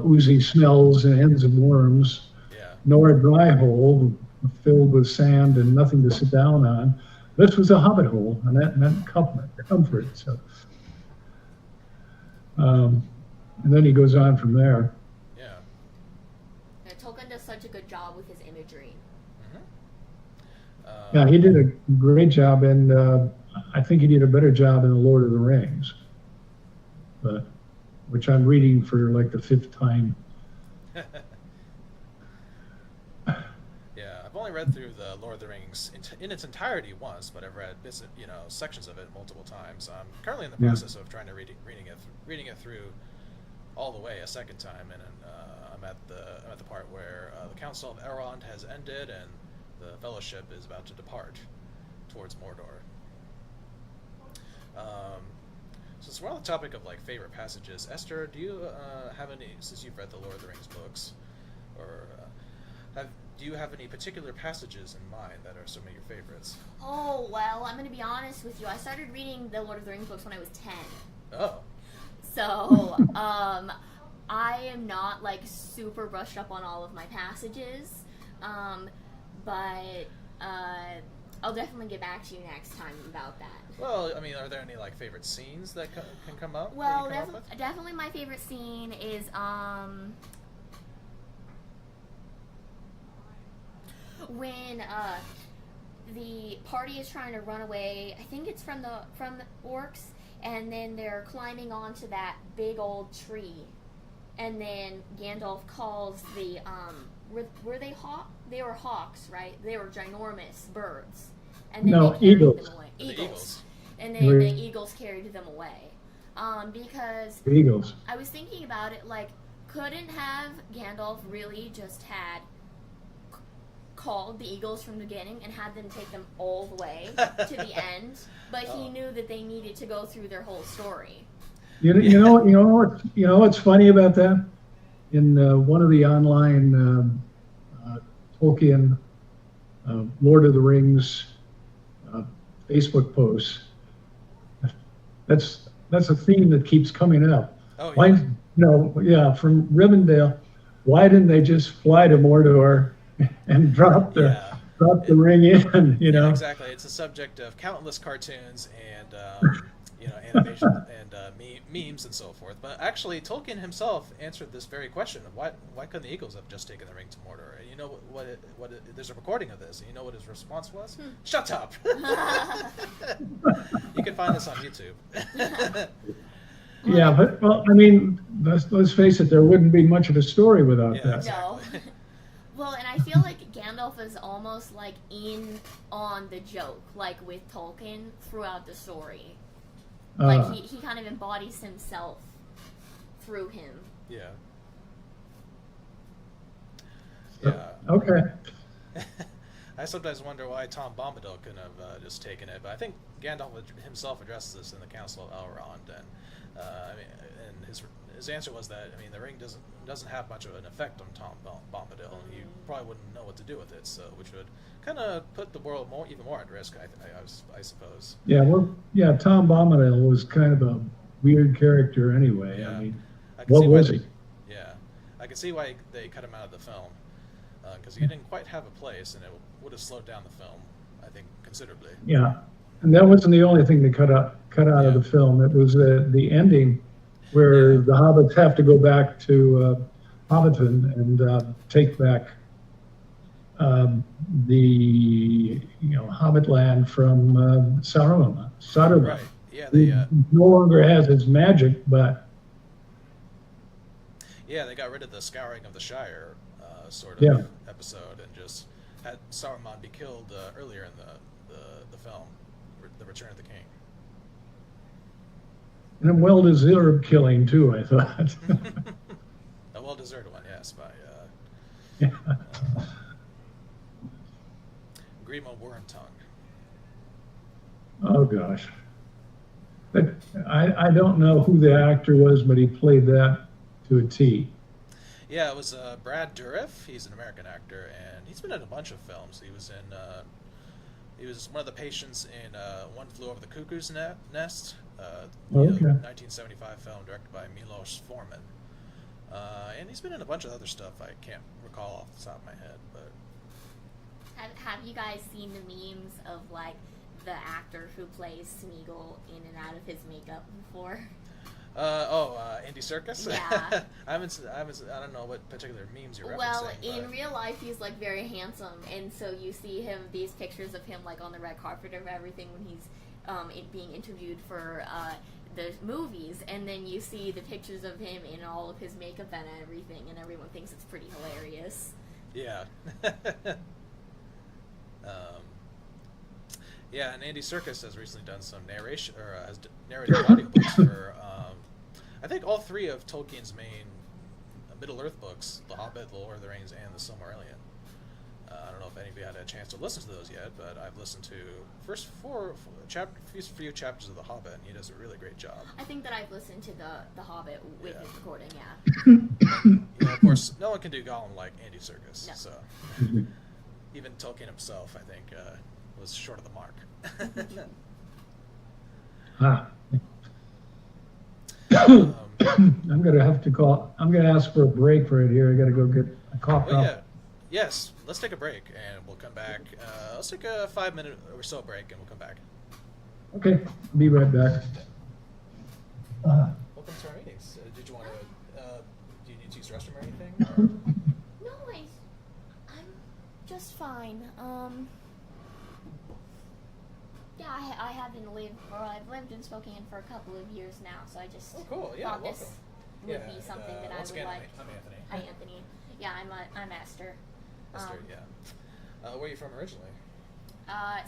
oozy smells and ends of worms, nor a dry hole filled with sand and nothing to sit down on. This was a hobbit hole, and that meant comfort. So, and then he goes on from there. Yeah. Tolkien does such a good job with his imagery. Mm-hmm. Yeah, he did a great job, and I think he did a better job in The Lord of the Rings, which I'm reading for like the 5th time. Yeah, I've only read through the Lord of the Rings in its entirety once, but I've read bits, sections of it multiple times. I'm currently in the process of trying to reading it through all the way a second time, and I'm at the part where the Council of Elrond has ended and the Fellowship is about to depart towards Mordor. Since we're on the topic of like favorite passages, Esther, do you have any? Since you've read the Lord of the Rings books, or do you have any particular passages in mind that are some of your favorites? Oh, well, I'm going to be honest with you. I started reading the Lord of the Rings books when I was 10. Oh. So, I am not, like, super brushed up on all of my passages, but I'll definitely get back to you next time about that. Well, I mean, are there any, like, favorite scenes that can come up? Well, definitely my favorite scene is, when the party is trying to run away. I think it's from the orcs, and then they're climbing onto that big old tree, and then Gandalf calls the were they hawk? They were hawks, right? They were ginormous birds, and then they carried eagles. them away. Eagles. And then the eagles carried them away. Because the eagles. I was thinking about it, like, couldn't have Gandalf really just had called the eagles from the beginning and had them take them all the way to the end, but he knew that they needed to go through their whole story. You know what's funny about that? In one of the online Tolkien Lord of the Rings Facebook posts, that's a theme that keeps coming up. Oh, yeah. Why, from Rivendell, why didn't they just fly to Mordor and drop the ring in? Yeah, exactly. It's a subject of countless cartoons and animation and memes and so forth. But actually, Tolkien himself answered this very question of why couldn't the eagles have just taken the ring to Mordor? And you know what there's a recording of this, and you know what his response was? Shut up! You can find this on YouTube. Yeah, but well, I mean, let's face it, there wouldn't be much of a story without that. No. Exactly. Well, and I feel like Gandalf is almost like in on the joke, like with Tolkien throughout the story. Like he kind of embodies himself through him. Yeah. Okay. I sometimes wonder why Tom Bombadil couldn't have just taken it, but I think Gandalf himself addressed this in the Council of Elrond, and his answer was that the ring doesn't have much of an effect on Tom Bombadil, and you probably wouldn't know what to do with it, so which would kind of put the world even more at risk, I suppose. Yeah, Tom Bombadil was kind of a weird character anyway. Yeah. I mean, what was he? Yeah, I can see why they cut him out of the film, because he didn't quite have a place, and it would have slowed down the film, I think, considerably. Yeah, and that wasn't the only thing they cut out of the film. It was the ending, where the hobbits have to go back to Hobbiton and take back the Hobbit land from Saruman. Right. Yeah. They no longer has its magic, but they got rid of the scouring of the Shire sort of episode and just had Saruman be killed earlier in the film, The Return of the King. And a well-deserved killing too, I thought. A well-deserved one, yes, by Grima Wormtongue. Oh gosh, but I don't know who the actor was, but he played that to a T. Yeah, it was Brad Dourif. He's an American actor, and he's been in a bunch of films. He was one of the patients in One Flew Over the Cuckoo's Nest, 1975 film directed by Milos Forman. And he's been in a bunch of other stuff I can't recall off the top of my head. But have you guys seen the memes of like the actor who plays Smial in and out of his makeup before? Andy Serkis? Yeah. I don't know what particular memes you're referencing. Well, in real life, he's like very handsome, and so you see these pictures of him like on the red carpet of everything when he's being interviewed for the movies, and then you see the pictures of him in all of his makeup and everything, and everyone thinks it's pretty hilarious. Yeah. Um, yeah, and Andy Serkis has recently done some narration, or has narrated audiobooks for, I think, all three of Tolkien's main Middle-earth books, The Hobbit, The Lord of the Rings, and The Silmarillion. I don't know if any of you had a chance to listen to those yet, but I've listened to first few chapters of The Hobbit, and he does a really great job. I think that I've listened to the Hobbit with his recording, yeah. And, of course, no one can do Gollum like Andy Serkis, No. so even Tolkien himself, I think, was short of the mark. I'm gonna have to call. I'm gonna ask for a break right here. I gotta go get a coffee. Oh, yeah. Yes, let's take a break, and we'll come back. Let's take a 5-minute or so break, and we'll come back. Okay, be right back. Welcome to our meetings. Did you want to, do you need to use the restroom or anything? Or? No, I'm just fine. Yeah, I haven't lived, or I've lived in Spokane for a couple of years now, so I just Cool. Yeah, thought welcome. this would be something that I once would again, like. I'm Anthony. Hi, Anthony. Yeah, I'm Esther. Esther, yeah. Where are you from originally?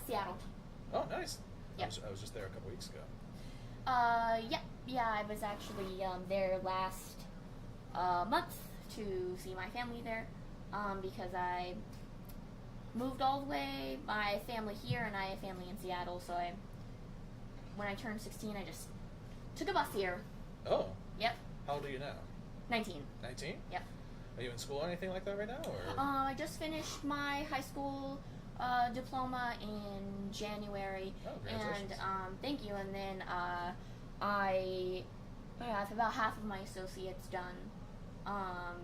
Seattle. Oh, nice. Yep. I was just there a couple weeks ago. Yeah, I was actually there last month to see my family there, because I moved all the way, my family here, and I have family in Seattle, so when I turned 16, I just took a bus here. Oh. Yep. How old are you now? 19. 19? Yep. Are you in school or anything like that right now? Or? I just finished my high school diploma in January. Oh, congratulations. And thank you. And then I have about half of my associates done,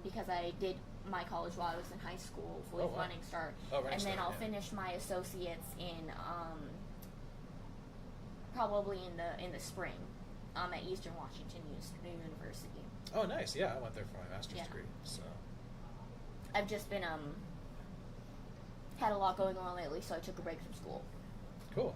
because I did my college while I was in high school with Running Start. Oh, Running and then Start, I'll finish my associates in probably in the spring at Eastern Washington University. Oh, nice. Yeah, I went there for my master's Yeah. degree. So. I've just been had a lot going on lately, so I took a break from school. Cool.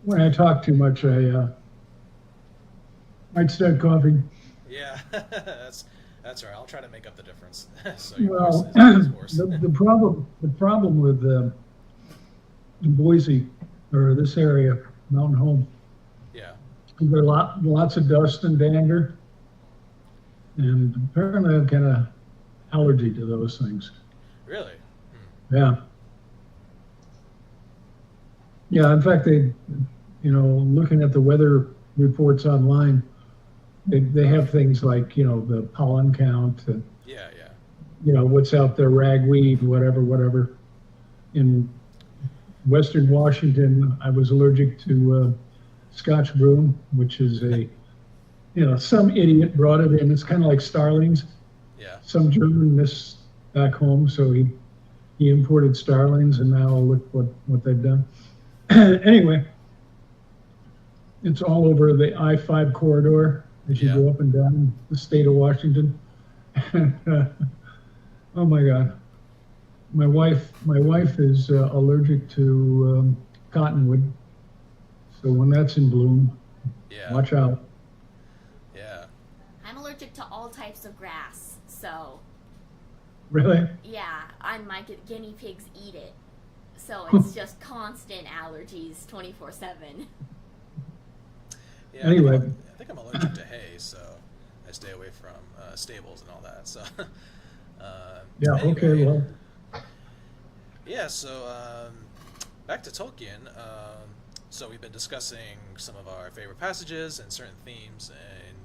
When I talk too much, I might start coughing. Yeah, that's all right. I'll try to make up the difference. So Well, voice is worse. the problem with Boise or this area, Mountain Home, Yeah. there are lots of dust and dander, and apparently I've got an allergy to those things. Really? Yeah. Yeah, in fact, looking at the weather reports online, they have things like, the pollen count, Yeah, yeah. what's out there, ragweed, whatever. In Western Washington, I was allergic to Scotch broom, which is some idiot brought it in. It's kind of like starlings. Yeah. Some German missed back home, so he imported starlings, and now look what they've done. Anyway, it's all over the I-5 corridor as you go up and down the state of Washington. Oh my God, my wife is allergic to cottonwood, so when that's in bloom, watch out. Yeah. I'm allergic to all types of grass, so Really? yeah, my guinea pigs eat it. So it's just constant allergies 24/7. Yeah. Anyway. I think I'm allergic to hay, so I stay away from stables and all that. So. Yeah. Anyway, Okay. Well. Yeah. So back to Tolkien. So we've been discussing some of our favorite passages and certain themes, and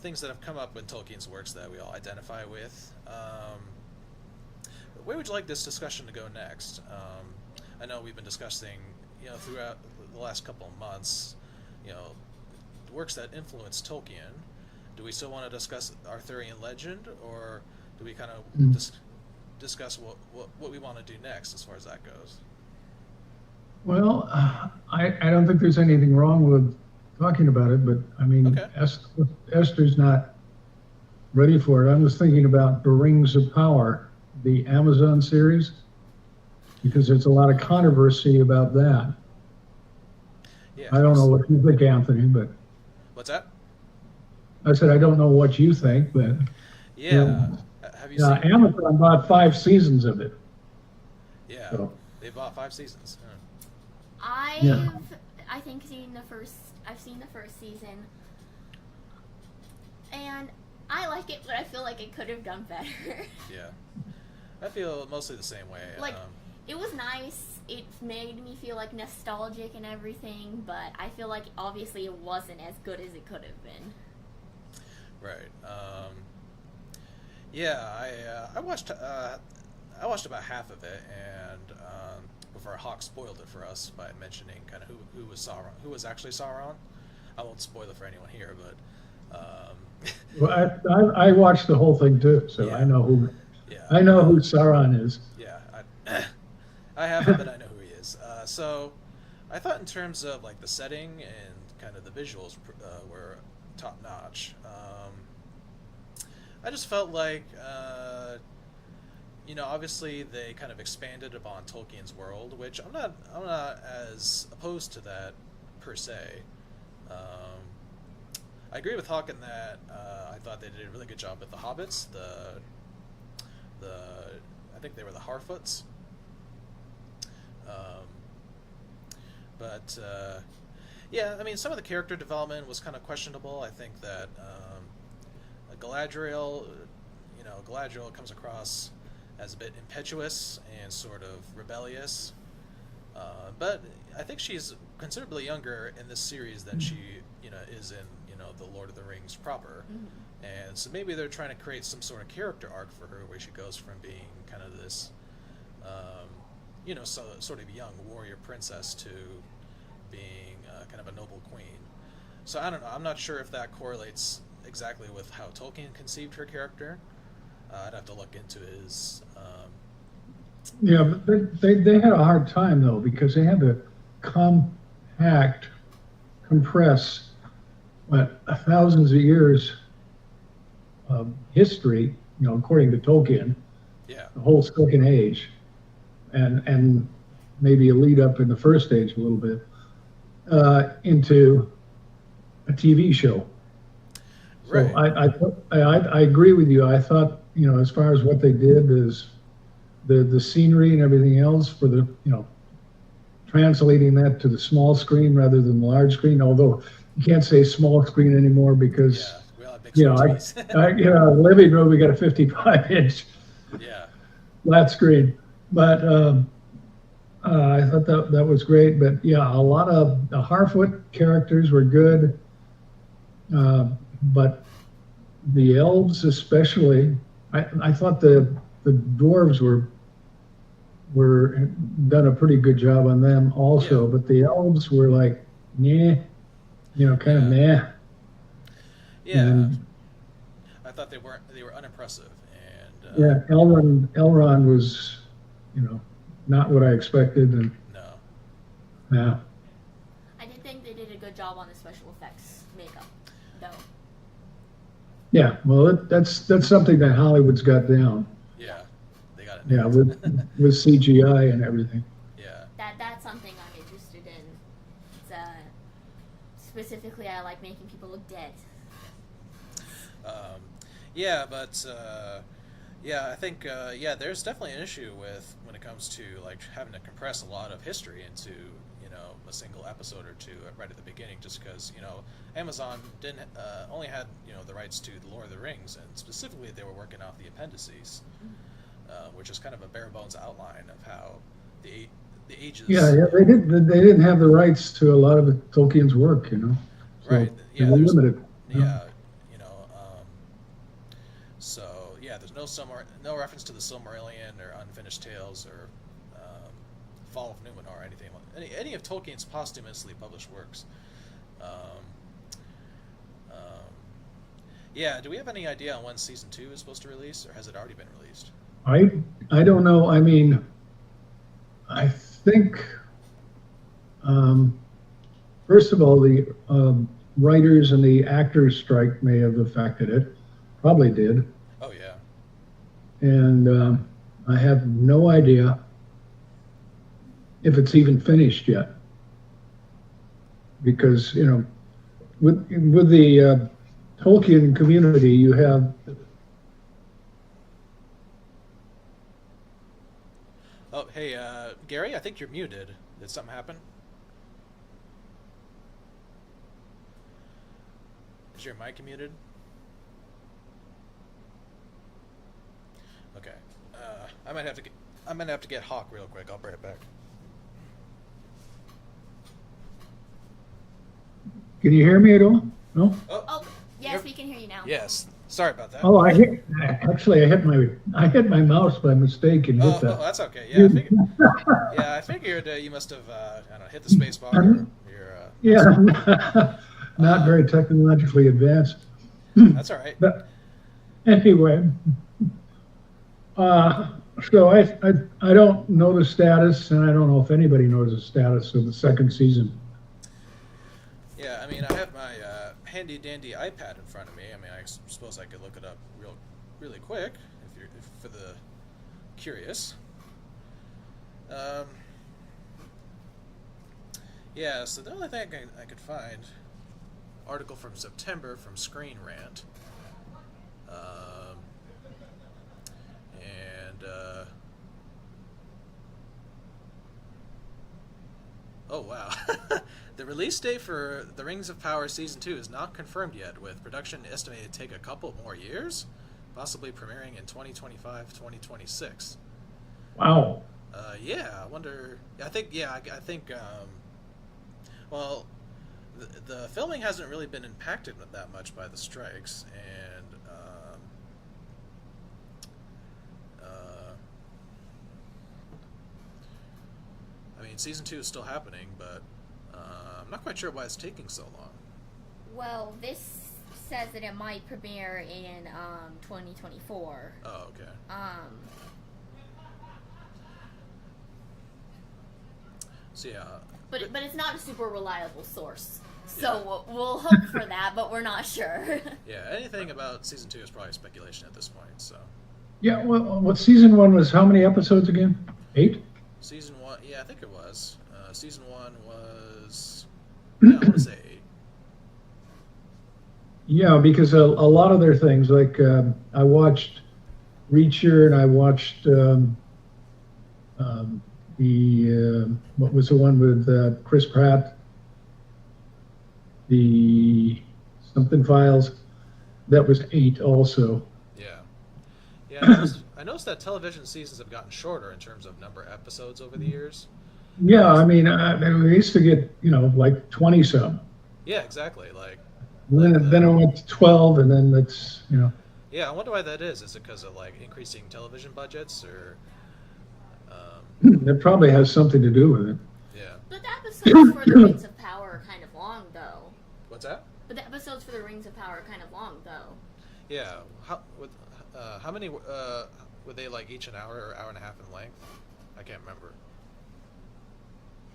things that have come up in Tolkien's works that we all identify with. Where would you like this discussion to go next? I know we've been discussing, throughout the last couple of months, works that influenced Tolkien. Do we still want to discuss Arthurian legend, or do we kind of discuss what we want to do next as far as that goes? Well, I don't think there's anything wrong with talking about it, but I mean, Okay. Esther's not ready for it. I was thinking about The Rings of Power, the Amazon series. because there's a lot of controversy about that. Yeah. I don't know what you think, Anthony, but What's that? I said I don't know what you think, but Yeah. Have you seen? Amazon bought 5 seasons of it. Yeah. So, They bought 5 seasons. I think I've seen the first season, and I like it, but I feel like it could have done better. Yeah. I feel mostly the same way. Like, it was nice. It made me feel like nostalgic and everything, but I feel like obviously it wasn't as good as it could have been. Right. Yeah, I watched about half of it, and before Hawk spoiled it for us by mentioning kind of who was Sauron, who was actually Sauron. I won't spoil it for anyone here, but well, I watched the whole thing too, so yeah. I know who Yeah. I know who Sauron is. Yeah, I haven't, but I know who he is. So I thought in terms of like the setting and kind of the visuals were top notch. I just felt like, obviously they kind of expanded upon Tolkien's world, which I'm not as opposed to that per se. I agree with Hawk in that I thought they did a really good job with the hobbits. I think they were the Harfoots. Yeah, I mean, some of the character development was kind of questionable. I think that Galadriel comes across as a bit impetuous and sort of rebellious. But I think she's considerably younger in this series than she, is in, the Lord of the Rings proper. Mm-hmm. And so maybe they're trying to create some sort of character arc for her where she goes from being kind of this, sort of young warrior princess to being kind of a noble queen. So I don't know. I'm not sure if that correlates exactly with how Tolkien conceived her character. I'd have to look into his. Yeah, but they had a hard time though because they had to compress thousands of years of history, according to Tolkien, Yeah. the whole Second Age, and maybe a lead up in the First Age a little bit, into a TV show. Right. So I agree with you. I thought, as far as what they did is the scenery and everything else for the, translating that to the small screen rather than the large screen, although you can't say small screen anymore because, Yeah, we all have big screens. living room, we got a 55-inch Yeah. flat screen. But I thought that was great. But yeah, a lot of the Harfoot characters were good. But the elves especially, I thought the dwarves were done a pretty good job on them also. Yeah. But the elves were like, nah, kind of meh. Yeah. And, I thought they were unimpressive, and yeah, Elrond was, not what I expected, and no. yeah. I did think they did a good job on the special effects makeup, though. Yeah, well, that's something that Hollywood's got down. Yeah, they got it. Yeah, with CGI and everything. Yeah. That's something I'm interested in. It's, specifically, I like making people look dead. Yeah, but I think there's definitely an issue with when it comes to like having to compress a lot of history into a single episode or two right at the beginning, just because Amazon didn't only had the rights to the Lord of the Rings, and specifically they were working off the appendices, which is kind of a bare bones outline of how the ages. Yeah, they didn't have the rights to a lot of Tolkien's work, So Right. Yeah. they were limited. Yeah. So yeah, there's no reference to the Silmarillion or Unfinished Tales or Fall of Numenor or anything like any of Tolkien's posthumously published works. Yeah, do we have any idea on when season 2 is supposed to release, or has it already been released? I don't know. I mean, I think first of all, the writers and the actors strike may have affected it. Probably did. Oh yeah. And I have no idea if it's even finished yet. Because, you know, with the Tolkien community, you have. Oh, hey, Gary, I think you're muted. Did something happen? Is your mic muted? Okay. I might have to get Hawk real quick. I'll bring it back. Can you hear me at all? No? Oh, yes, we can hear you now. Yes. Sorry about that. Oh, I hit my mouse by mistake and hit that. Oh, that's okay. Yeah, I figured you must have I don't know, hit the space bar. Not very technologically advanced. That's all right. But anyway, so I don't know the status, and I don't know if anybody knows the status of the second season. Yeah, I mean, I have my handy dandy iPad in front of me. I mean, I suppose I could look it up really quick if for the curious. Yeah, so the only thing I could find, article from September from Screen Rant, oh wow. The release date for The Rings of Power Season 2 is not confirmed yet, with production estimated to take a couple more years, possibly premiering in 2025-2026. Wow. Yeah, I wonder. I think. Well, the filming hasn't really been impacted that much by the strikes, and I mean, Season 2 is still happening, but I'm not quite sure why it's taking so long. Well, this says that it might premiere in 2024. Oh, okay. So yeah. But it's not a super reliable source, so we'll hope for that, but we're not sure. Yeah, anything about Season 2 is probably speculation at this point. So. Yeah. Well, what Season 1 was? How many episodes again? 8. Season 1. Yeah, I think it was. Season 1 was. Yeah, I want to say 8. Yeah, because a lot of their things, like I watched Reacher, and I watched what was the one with Chris Pratt, the something files, that was 8 also. Yeah, I noticed that television seasons have gotten shorter in terms of number of episodes over the years. Yeah, I mean, we used to get, like 20 some. Yeah, exactly. Then it went to 12, and then it's, Yeah, I wonder why that is. Is it because of increasing television budgets, or? That probably has something to do with it. Yeah. But the episodes for the Rings of Power are kind of long, though. What's that? But the episodes for the Rings of Power are kind of long, though. Yeah. How many were they each an hour or hour and a half in length? I can't remember.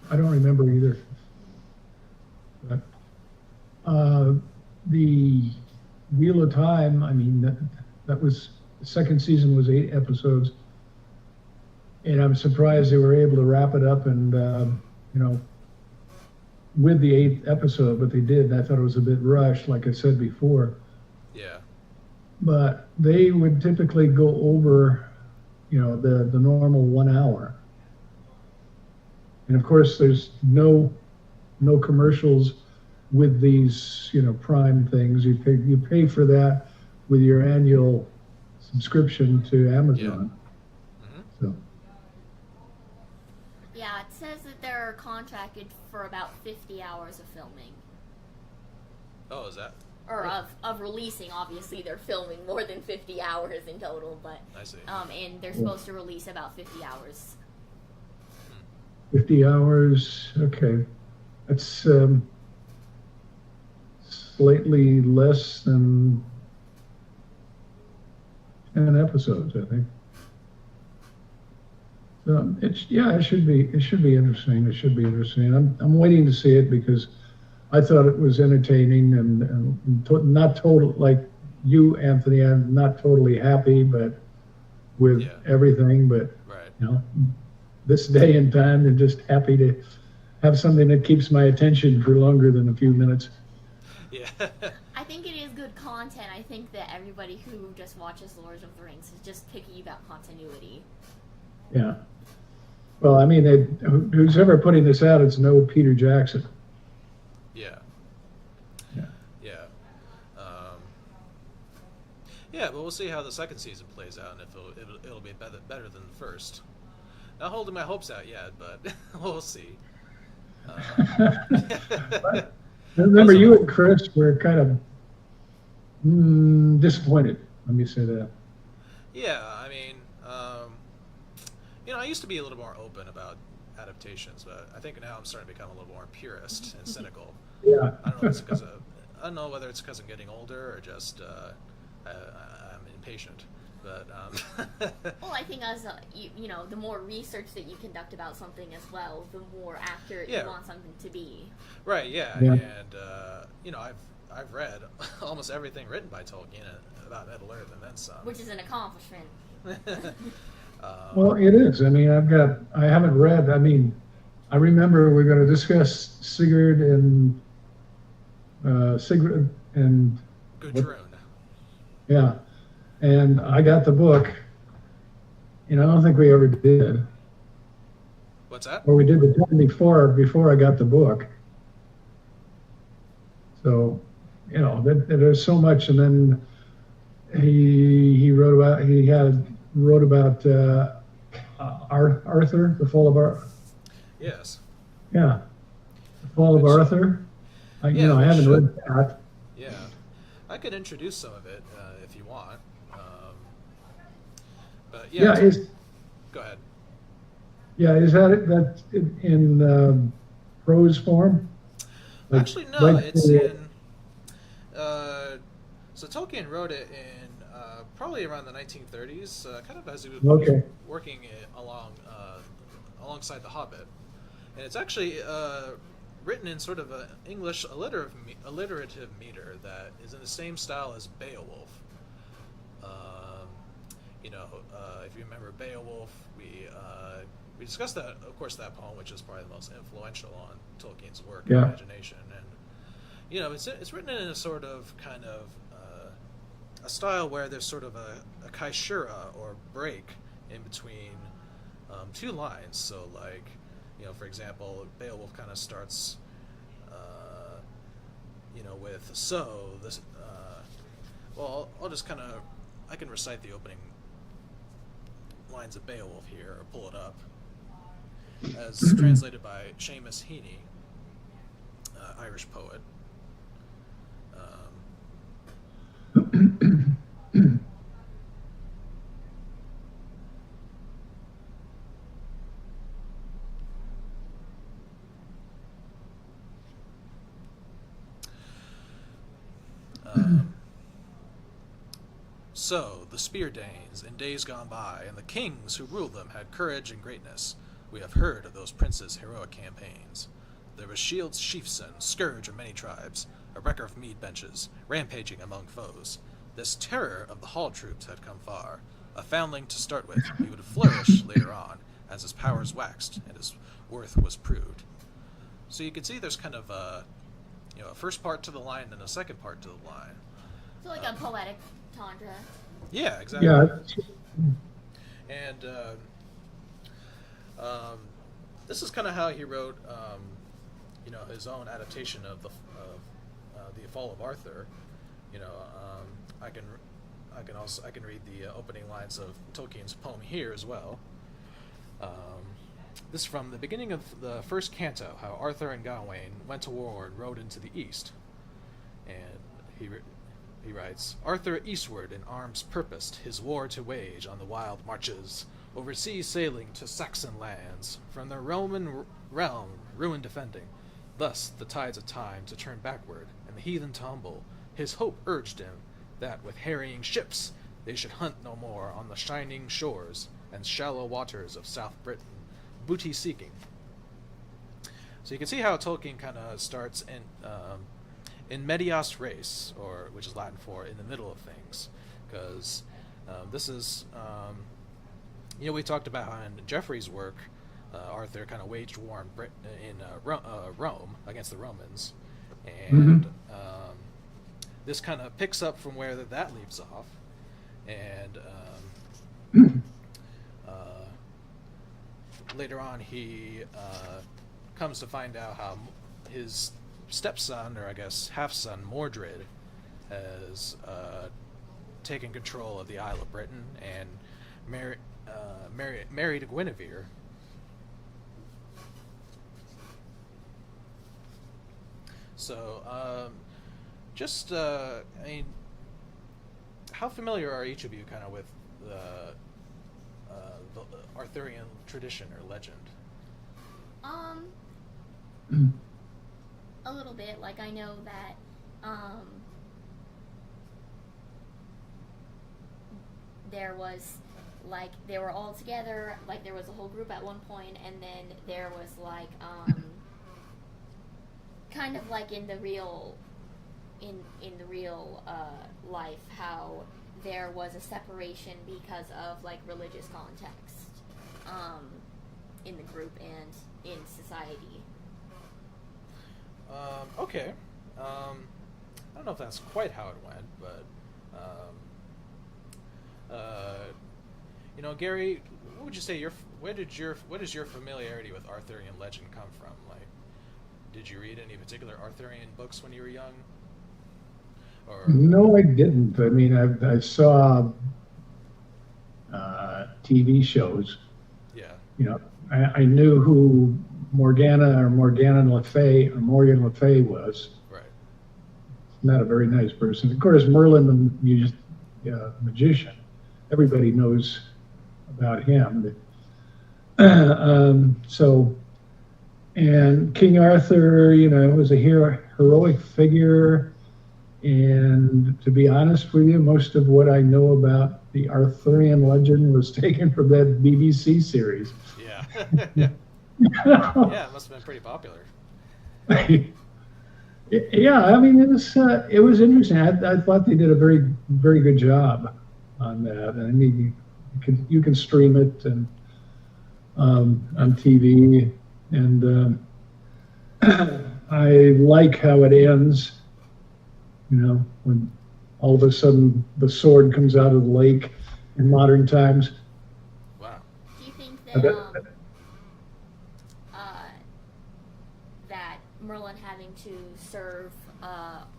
I don't remember either. But the Wheel of Time, I mean, that was, the second season was 8 episodes. And I'm surprised they were able to wrap it up and, with the 8th episode, but they did. And I thought it was a bit rushed, like I said before. Yeah. But they would typically go over, the normal 1 hour. And of course, there's no commercials with these, Prime things. You pay for that with your annual subscription to Amazon. Yeah. Mm-hmm. So. Yeah, it says that they're contracted for about 50 hours of filming. Oh, is that? Or of releasing. Obviously, they're filming more than 50 hours in total, but I see. and they're supposed to release about 50 hours. 50 hours, okay. That's slightly less than 10 episodes, I think. So it should be interesting. It should be interesting. I'm waiting to see it because I thought it was entertaining and not total, like you, Anthony. I'm not totally happy, but with everything. But right. this day and time, and just happy to have something that keeps my attention for longer than a few minutes. Yeah. I think it is good content. I think that everybody who just watches Lord of the Rings is just picky about continuity. Yeah. Well, I mean, who's ever putting this out, it's no Peter Jackson. Yeah. Yeah. Yeah. Yeah, but we'll see how the second season plays out, and if it'll be better than the first. Not holding my hopes out yet, but we'll see. Remember, you and Chris were kind of disappointed. Let me say that. Yeah, I mean, I used to be a little more open about adaptations, but I think now I'm starting to become a little more purist and cynical. Yeah. I don't know if it's because I don't know whether it's because I'm getting older or just I'm impatient. But well, I think as the more research that you conduct about something as well, the more accurate you want something to be. Right. Yeah. Yeah. And I've read almost everything written by Tolkien about Middle Earth and then some. Which is an accomplishment. Well, it is. I mean, I haven't read. I mean, I remember we're going to discuss Sigurd and Gudrun. Yeah. And I got the book. I don't think we ever did. What's that? Or we did the time before I got the book. So, there's so much. And then he wrote about Arthur, the Fall of Arthur. Yes. Yeah. The Fall of Arthur. I haven't read that. Yeah. I could introduce some of it if you want. But yeah. Go ahead. Yeah, is that in prose form? Actually, no. It's in. So Tolkien wrote it in probably around the 1930s, kind of as he was working alongside The Hobbit, and it's actually written in sort of an English alliterative meter that is in the same style as Beowulf. If you remember Beowulf, we discussed that, of course, that poem, which is probably the most influential on Tolkien's work and imagination. And it's written in a sort of kind of a style where there's sort of a caesura or break in between two lines. So, like, for example, Beowulf kind of starts, with so this. Well, I'll just kind of I can recite the opening lines of Beowulf here, or pull it up, as translated by Seamus Heaney, Irish poet. So, the Spear Danes, in days gone by, and the kings who ruled them had courage and greatness. We have heard of those princes' heroic campaigns. There was Shield's Chiefson, scourge of many tribes, a wrecker of mead benches, rampaging among foes. This terror of the hall troops had come far. A foundling to start with, he would flourish later on, as his powers waxed and his worth was proved. So you can see there's kind of a first part to the line and a second part to the line. So like a poetic tundra. Yeah, exactly. Yeah. And this is kind of how he wrote, his own adaptation of the Fall of Arthur. I can read the opening lines of Tolkien's poem here as well. This is from the beginning of the first canto, how Arthur and Gawain went to war and rode into the east. And he writes, Arthur eastward in arms purposed his war to wage on the wild marches, overseas sailing to Saxon lands, from their Roman realm ruin defending. Thus the tides of time to turn backward, and the heathen to humble. His hope urged him, that with harrying ships they should hunt no more on the shining shores and shallow waters of South Britain, booty seeking. So you can see how Tolkien kind of starts in medias res, which is Latin for in the middle of things, because this is we talked about in Jeffrey's work Arthur kind of waged war in Rome against the Romans, and this kind of picks up from where that leaves off, and later on he comes to find out how his stepson, or I guess half-son, Mordred, has taken control of the Isle of Britain and married Guinevere. So, I mean, how familiar are each of you kind of with the Arthurian tradition or legend? A little bit. Like, I know that, there was, like, they were all together, like, there was a whole group at one point, and then there was, like, kind of like in the real life, how there was a separation because of, like, religious context, in the group and in society. Okay. I don't know if that's quite how it went, but Gary, what would you say where does your familiarity with Arthurian legend come from? Like, did you read any particular Arthurian books when you were young? Or No, I didn't. I mean, I saw TV shows. yeah. I knew who Morgan Le Fay was. Right. Not a very nice person. Of course, Merlin, the magician. Everybody knows about him. And King Arthur, was a heroic figure. And to be honest with you, most of what I know about the Arthurian legend was taken from that BBC series. Yeah. Yeah, it must have been pretty popular. Yeah, I mean, it was interesting. I thought they did a very, very good job on that. I mean, you can stream it and on TV, and I like how it ends. When all of a sudden the sword comes out of the lake in modern times. Wow. Do you think that that Merlin having to serve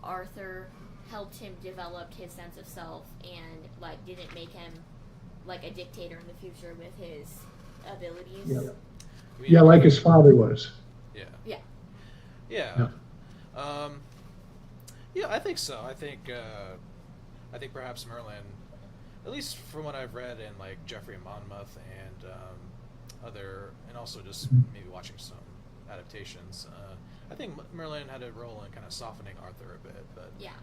Arthur helped him develop his sense of self and, like, didn't make him like a dictator in the future with his abilities? Yeah, like his father was. Yeah. Yeah. Yeah. Yeah, I think so. I think perhaps Merlin, at least from what I've read in, like, Geoffrey Monmouth and and also just maybe watching some adaptations, I think Merlin had a role in kind of softening Arthur a bit. But yeah,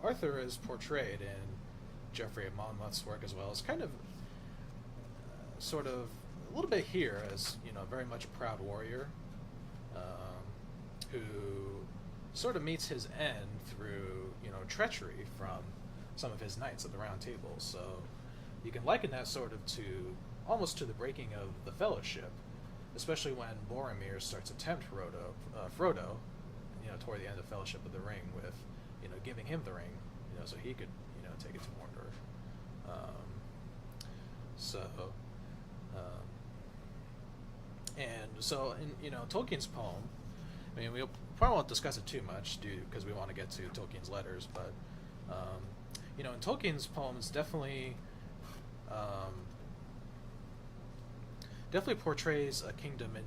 Arthur is portrayed in Geoffrey Monmouth's work as well as kind of, sort of a little bit here as very much a proud warrior, who sort of meets his end through treachery from some of his knights of the Round Table. So you can liken that sort of to almost to the breaking of the Fellowship, especially when Boromir starts to tempt Frodo, toward the end of Fellowship of the Ring with giving him the ring, so he could take it to Mordor. So in Tolkien's poem, I mean, we probably won't discuss it too much because we want to get to Tolkien's letters, but in Tolkien's poems definitely portrays a kingdom in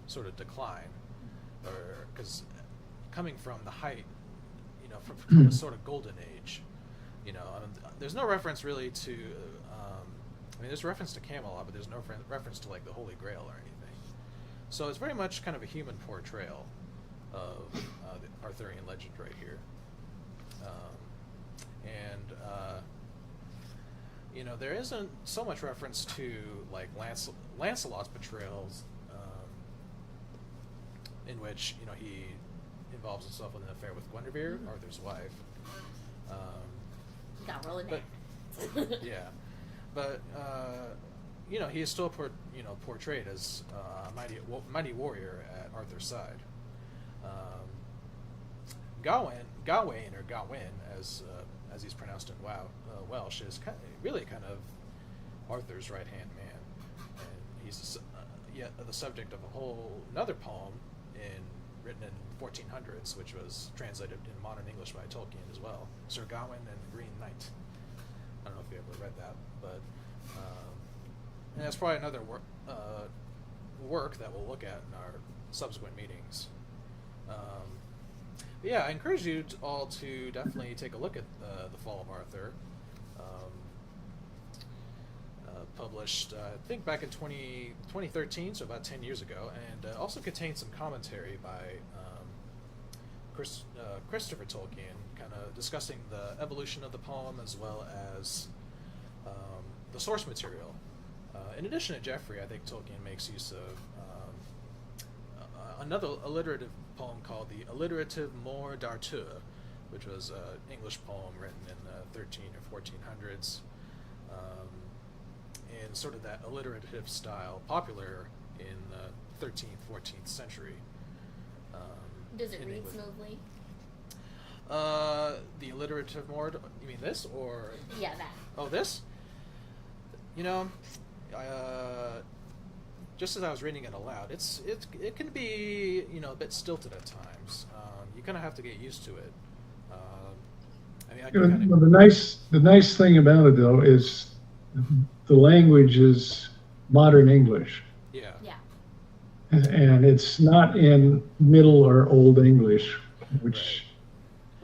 sort of decline, or because coming from the height, from a sort of golden age, there's no reference really to. I mean, there's reference to Camelot, but there's no reference to, like, the Holy Grail or anything. So it's very much kind of a human portrayal of the Arthurian legend right here. There isn't so much reference to, like, Lancelot's betrayals, in which he involves himself in an affair with Guinevere, Arthur's wife. Got rolling there. Yeah, but he is still portrayed as mighty warrior at Arthur's side. Gawain or Gawain, as he's pronounced in Welsh, is really kind of Arthur's right hand man, and he's the subject of another poem written in 1400s, which was translated in modern English by Tolkien as well, Sir Gawain and the Green Knight. I don't know if you ever read that, but and that's probably another work that we'll look at in our subsequent meetings. I encourage you all to definitely take a look at The Fall of Arthur, published, I think, back in 2013, so about 10 years ago, and also contains some commentary by Christopher Tolkien, kind of discussing the evolution of the poem as well as the source material. In addition to Geoffrey, I think Tolkien makes use of another alliterative poem called the Alliterative Mort d'Arthur, which was an English poem written in the 13 or 1400s, in sort of that alliterative style popular in the 13th, 14th century. Does it read smoothly? The alliterative mort, you mean this, or? Yeah, that. Oh, this? Just as I was reading it aloud, it can be a bit stilted at times. You kind of have to get used to it. The nice thing about it though is the language is modern English. Yeah. Yeah. And it's not in Middle or Old English, which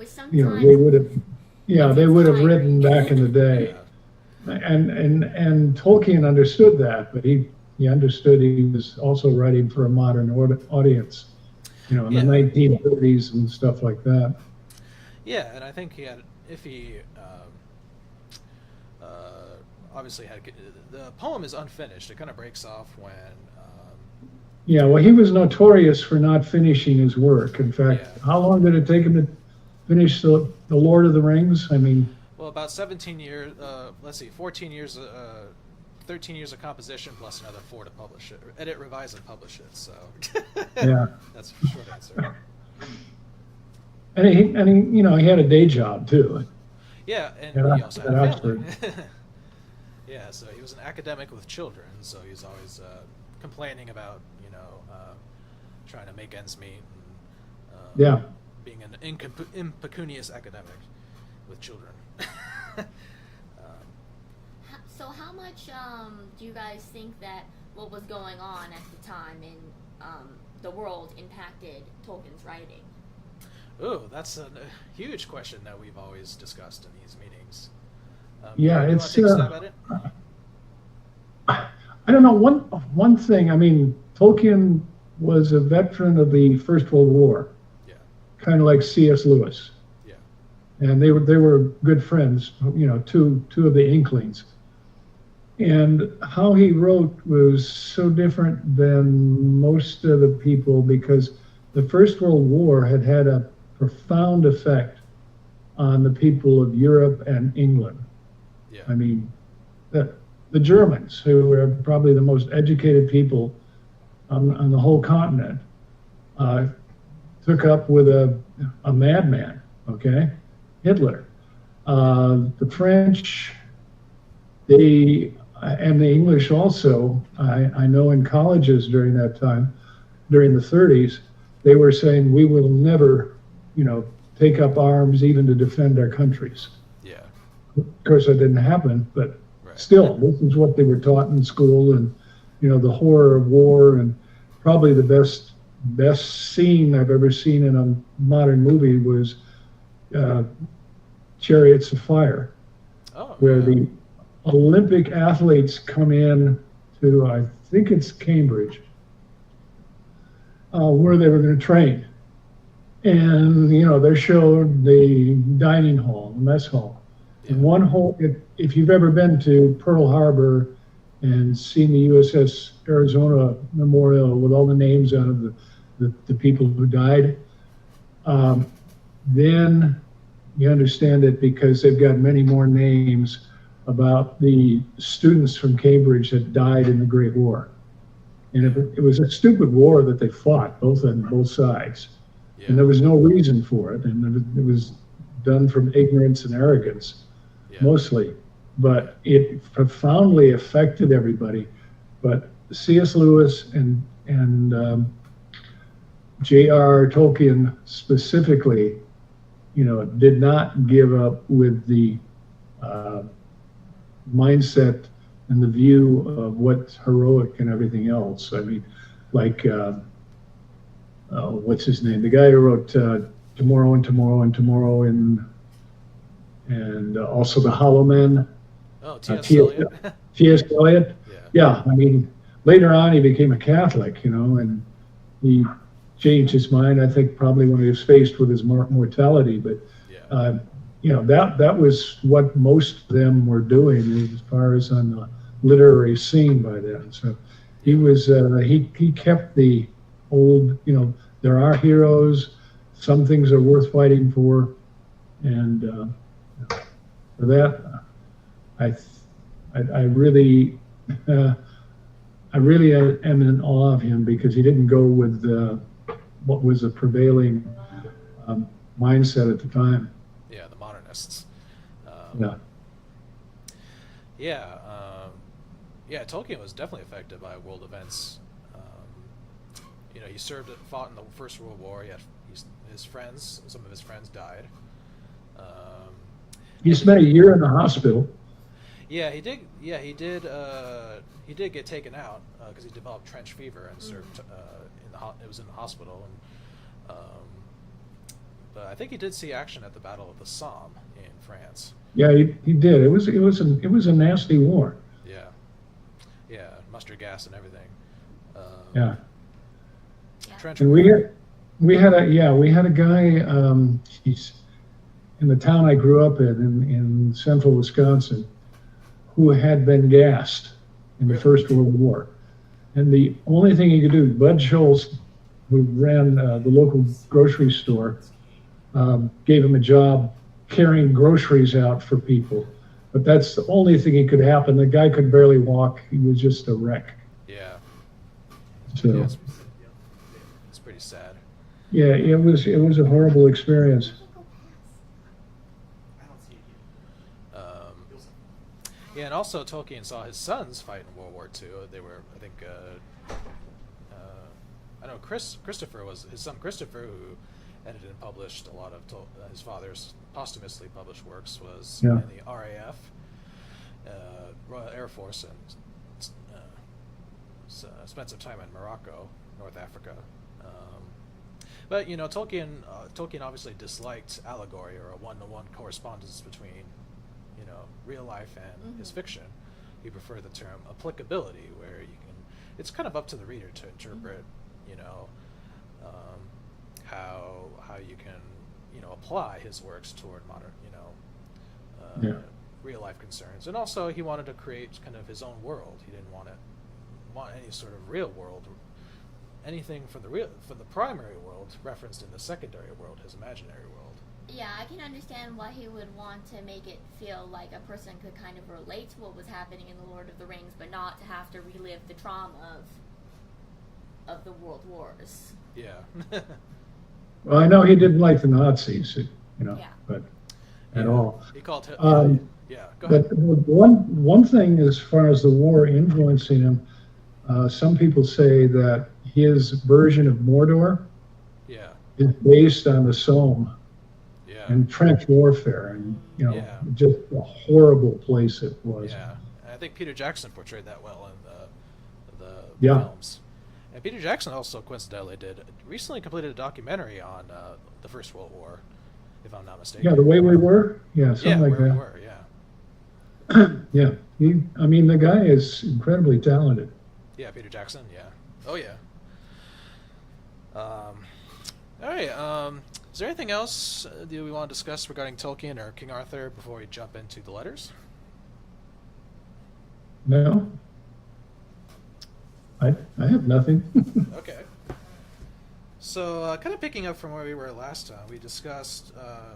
sometimes they would have written back in the day. Yeah. And Tolkien understood that, but he understood he was also writing for a modern audience, in the 1930s and stuff like that. Yeah, and I think obviously the poem is unfinished. It kind of breaks off when. He was notorious for not finishing his work. In fact, how long did it take him to finish the Lord of the Rings? I mean. Well, about 17 years. 14 years. 13 years of composition plus another 4 to publish it, edit, revise, and publish it. So. Yeah. That's the short answer. And he had a day job too. Yeah, and he also had a family. Yeah, so he was an academic with children, so he's always complaining about trying to make ends meet and being an impecunious academic with children. So how much do you guys think that what was going on at the time in the world impacted Tolkien's writing? Oh, that's a huge question that we've always discussed in these meetings. It's. About it? I don't know. One thing. I mean, Tolkien was a veteran of the First World War. Yeah. Kind of like C.S. Lewis. Yeah. And they were good friends. Two of the Inklings. And how he wrote was so different than most of the people because the First World War had a profound effect on the people of Europe and England. Yeah. I mean, the Germans, who were probably the most educated people on the whole continent, took up with a madman, Hitler. The French, and the English also, I know in colleges during that time, during the 30s, they were saying we will never, take up arms even to defend our countries. Yeah. Of course, that didn't happen, but still, this is what they were taught in school, and the horror of war, and probably the best scene I've ever seen in a modern movie was Chariots of Fire, where the Olympic athletes come in to, I think it's Cambridge, where they were going to train. And, they're showed the dining hall, the mess hall. Yeah. And one hall, if you've ever been to Pearl Harbor and seen the USS Arizona Memorial with all the names on the people who died, then you understand it because they've got many more names about the students from Cambridge that died in the Great War. And it was a stupid war that they fought, both on both sides. Yeah. And there was no reason for it. And it was done from ignorance and arrogance, mostly. But it profoundly affected everybody. But C.S. Lewis and j.r.r. Tolkien specifically, did not give up with the mindset and the view of what's heroic and everything else. I mean, like, what's his name? The guy who wrote Tomorrow and Tomorrow and Tomorrow, and also The Hollow Men. Oh, T.S. Eliot. T.S. Eliot. Yeah, I mean, later on he became a Catholic, and he changed his mind, I think, probably when he was faced with his mortality. But, that was what most of them were doing as far as on the literary scene by then. So he was, he kept the old, there are heroes, some things are worth fighting for. And for that, I really, I really am in awe of him, because he didn't go with what was a prevailing mindset at the time. Yeah, the modernists. Tolkien was definitely affected by world events. He fought in the First World War. Some of his friends died. He spent a year in the hospital. Yeah, he did. Yeah, he did. He did get taken out because he developed trench fever and served. It was in the hospital, and but I think he did see action at the Battle of the Somme in France. Yeah, he did. It was a nasty war. Yeah, mustard gas and everything. Trench. And we had a guy. He's in the town I grew up in central Wisconsin, who had been gassed in the First World War. And the only thing he could do, Bud Schultz, who ran the local grocery store, gave him a job carrying groceries out for people. But that's the only thing he could happen. The guy could barely walk. He was just a wreck. Yeah. So it's pretty sad. Yeah, it was a horrible experience. Yeah, and also Tolkien saw his sons fight in World War II. They were, I think, I know Christopher was his son. Christopher, who edited and published a lot of his father's posthumously published works, was in the RAF, Royal Air Force, and spent some time in Morocco, North Africa. But Tolkien obviously disliked allegory, or a one-to-one correspondence between real life and his fiction. He preferred the term applicability, where it's kind of up to the reader to interpret, how you can, apply his works toward modern, real life concerns. And also, he wanted to create kind of his own world. He didn't want any sort of real world, anything from the primary world referenced in the secondary world, his imaginary world. Yeah, I can understand why he would want to make it feel like a person could kind of relate to what was happening in The Lord of the Rings, but not to have to relive the trauma of the world wars. Yeah. Well, I know he didn't like the Nazis, but at all. He called him. Go ahead. But one thing, as far as the war influencing him, some people say that his version of Mordor is based on the Somme. And trench warfare, and just a horrible place it was. Yeah, and I think Peter Jackson portrayed that well in the films. And Peter Jackson also coincidentally recently completed a documentary on the First World War, if I'm not mistaken. Yeah, The Way We Were. Yeah, something like that. We Were. Yeah. Yeah, the guy is incredibly talented. Yeah, Peter Jackson. Yeah. Oh yeah. All right. Is there anything else that we want to discuss regarding Tolkien or King Arthur before we jump into the letters? No. I have nothing. Okay. So, kind of picking up from where we were last time, we discussed, I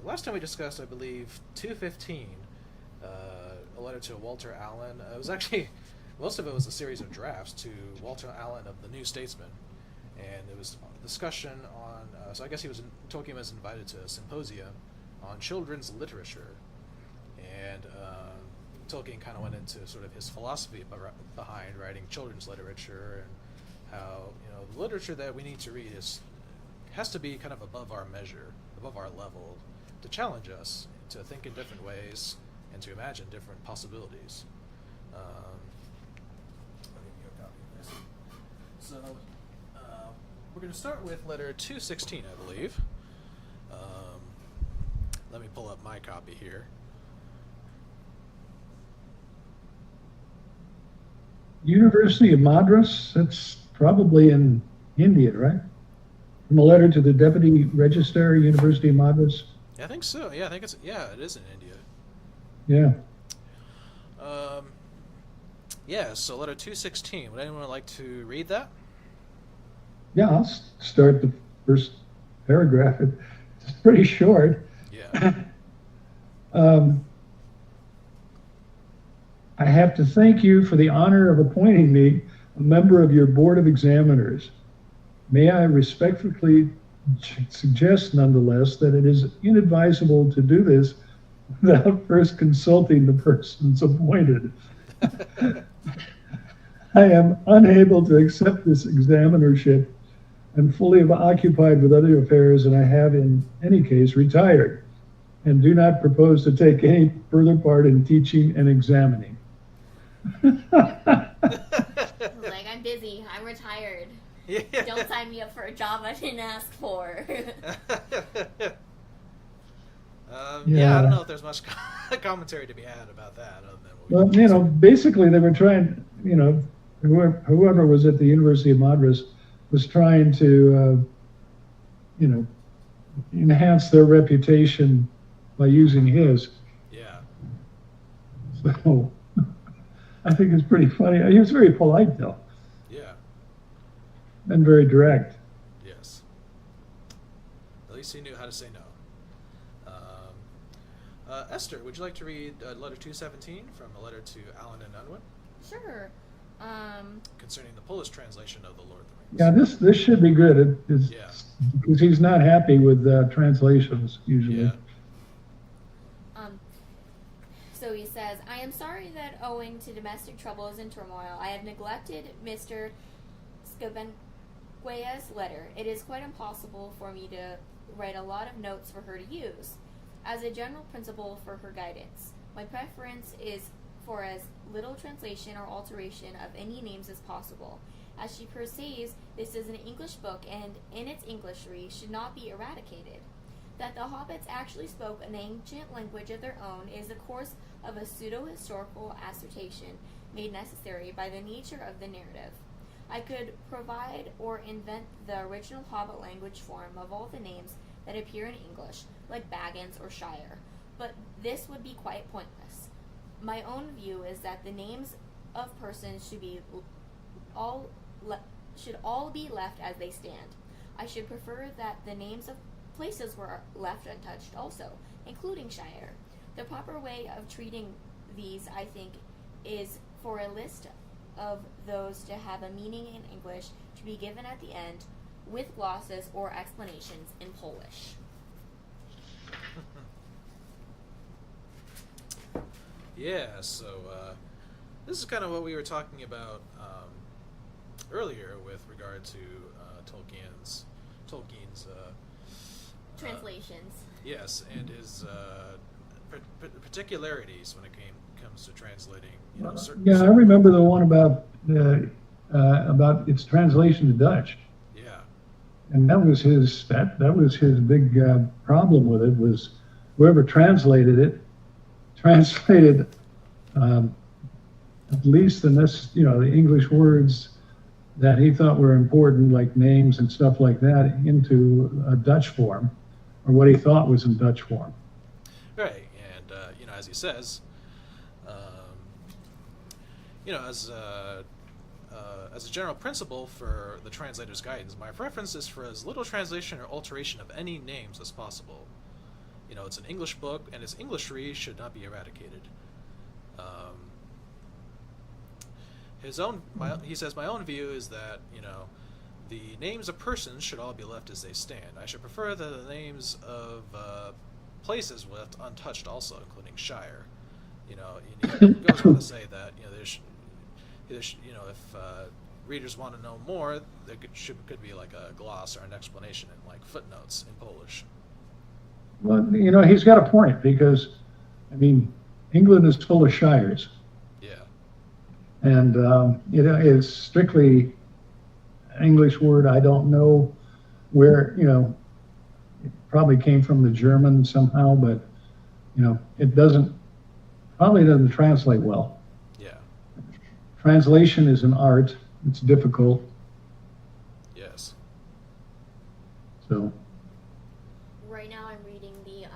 believe, 2:15, letter to Walter Allen. It was actually, most of it was a series of drafts to Walter Allen of the New Statesman, and it was a discussion on. So I guess Tolkien was invited to a symposium on children's literature, and Tolkien kind of went into sort of his philosophy behind writing children's literature, and how the literature that we need to read has to be kind of above our measure, above our level, to challenge us to think in different ways and to imagine different possibilities. I'll give you a copy of this. So we're going to start with letter 216, I believe. Let me pull up my copy here. University of Madras, that's probably in India, right? From a letter to the Deputy Registrar, University of Madras. Yeah, I think so. Yeah, it is in India. Yeah. Yeah, so letter 216. Would anyone like to read that? Yeah, I'll start the first paragraph. It's pretty short. Yeah. I have to thank you for the honor of appointing me a member of your Board of Examiners. May I respectfully suggest, nonetheless, that it is inadvisable to do this without first consulting the persons appointed. I am unable to accept this examinership and fully occupied with other affairs, and I have in any case retired and do not propose to take any further part in teaching and examining. Like, I'm busy, I'm retired. Yeah. Don't sign me up for a job I didn't ask for. Yeah, I don't know if there's much commentary to be had about that. Other than Well, basically they were trying, whoever was at the University of Madras was trying to, enhance their reputation by using his. Yeah. So I think it's pretty funny. He was very polite, though. Yeah. And very direct. Yes. At least he knew how to say no. Esther, would you like to read letter 217 from a letter to Alan and Unwin? Sure. Concerning the Polish translation of the Lord of the Rings. Yeah, this should be good. Because he's not happy with translations usually. Yeah. So he says, I am sorry that owing to domestic troubles and turmoil, I have neglected Mr. Skabenguea's letter. It is quite impossible for me to write a lot of notes for her to use. As a general principle for her guidance, my preference is for as little translation or alteration of any names as possible. As she perceives, this is an English book and in its Englishry should not be eradicated. That the hobbits actually spoke an ancient language of their own is the course of a pseudo-historical assertion made necessary by the nature of the narrative. I could provide or invent the original hobbit language form of all the names that appear in English, like Baggins or Shire, but this would be quite pointless. My own view is that the names of persons should all be left as they stand. I should prefer that the names of places were left untouched also, including Shire. The proper way of treating these, I think, is for a list of those to have a meaning in English to be given at the end, with glosses or explanations in Polish. Yeah, so this is kind of what we were talking about earlier with regard to Tolkien's Translations. Yes, and his particularities when it comes to translating. I remember the one about its translation to Dutch. Yeah. And that was his big problem with it, was whoever translated it translated at least the English words that he thought were important, like names and stuff like that, into a Dutch form, or what he thought was in Dutch form. Right, and as he says, as a general principle for the translator's guidance, my preference is for as little translation or alteration of any names as possible. It's an English book, and its Englishry should not be eradicated. Um, he says, my own view is that, the names of persons should all be left as they stand. I should prefer that the names of places left untouched also, including Shire. He goes on to say that, if readers want to know more, there could be like a gloss or an explanation in like footnotes in Polish. Well, he's got a point because, England is full of shires. Yeah. And, it's strictly an English word. I don't know where, it probably came from the German somehow, but, it probably doesn't translate well. Yeah. Translation is an art. It's difficult. Yes. So. Right now I'm reading the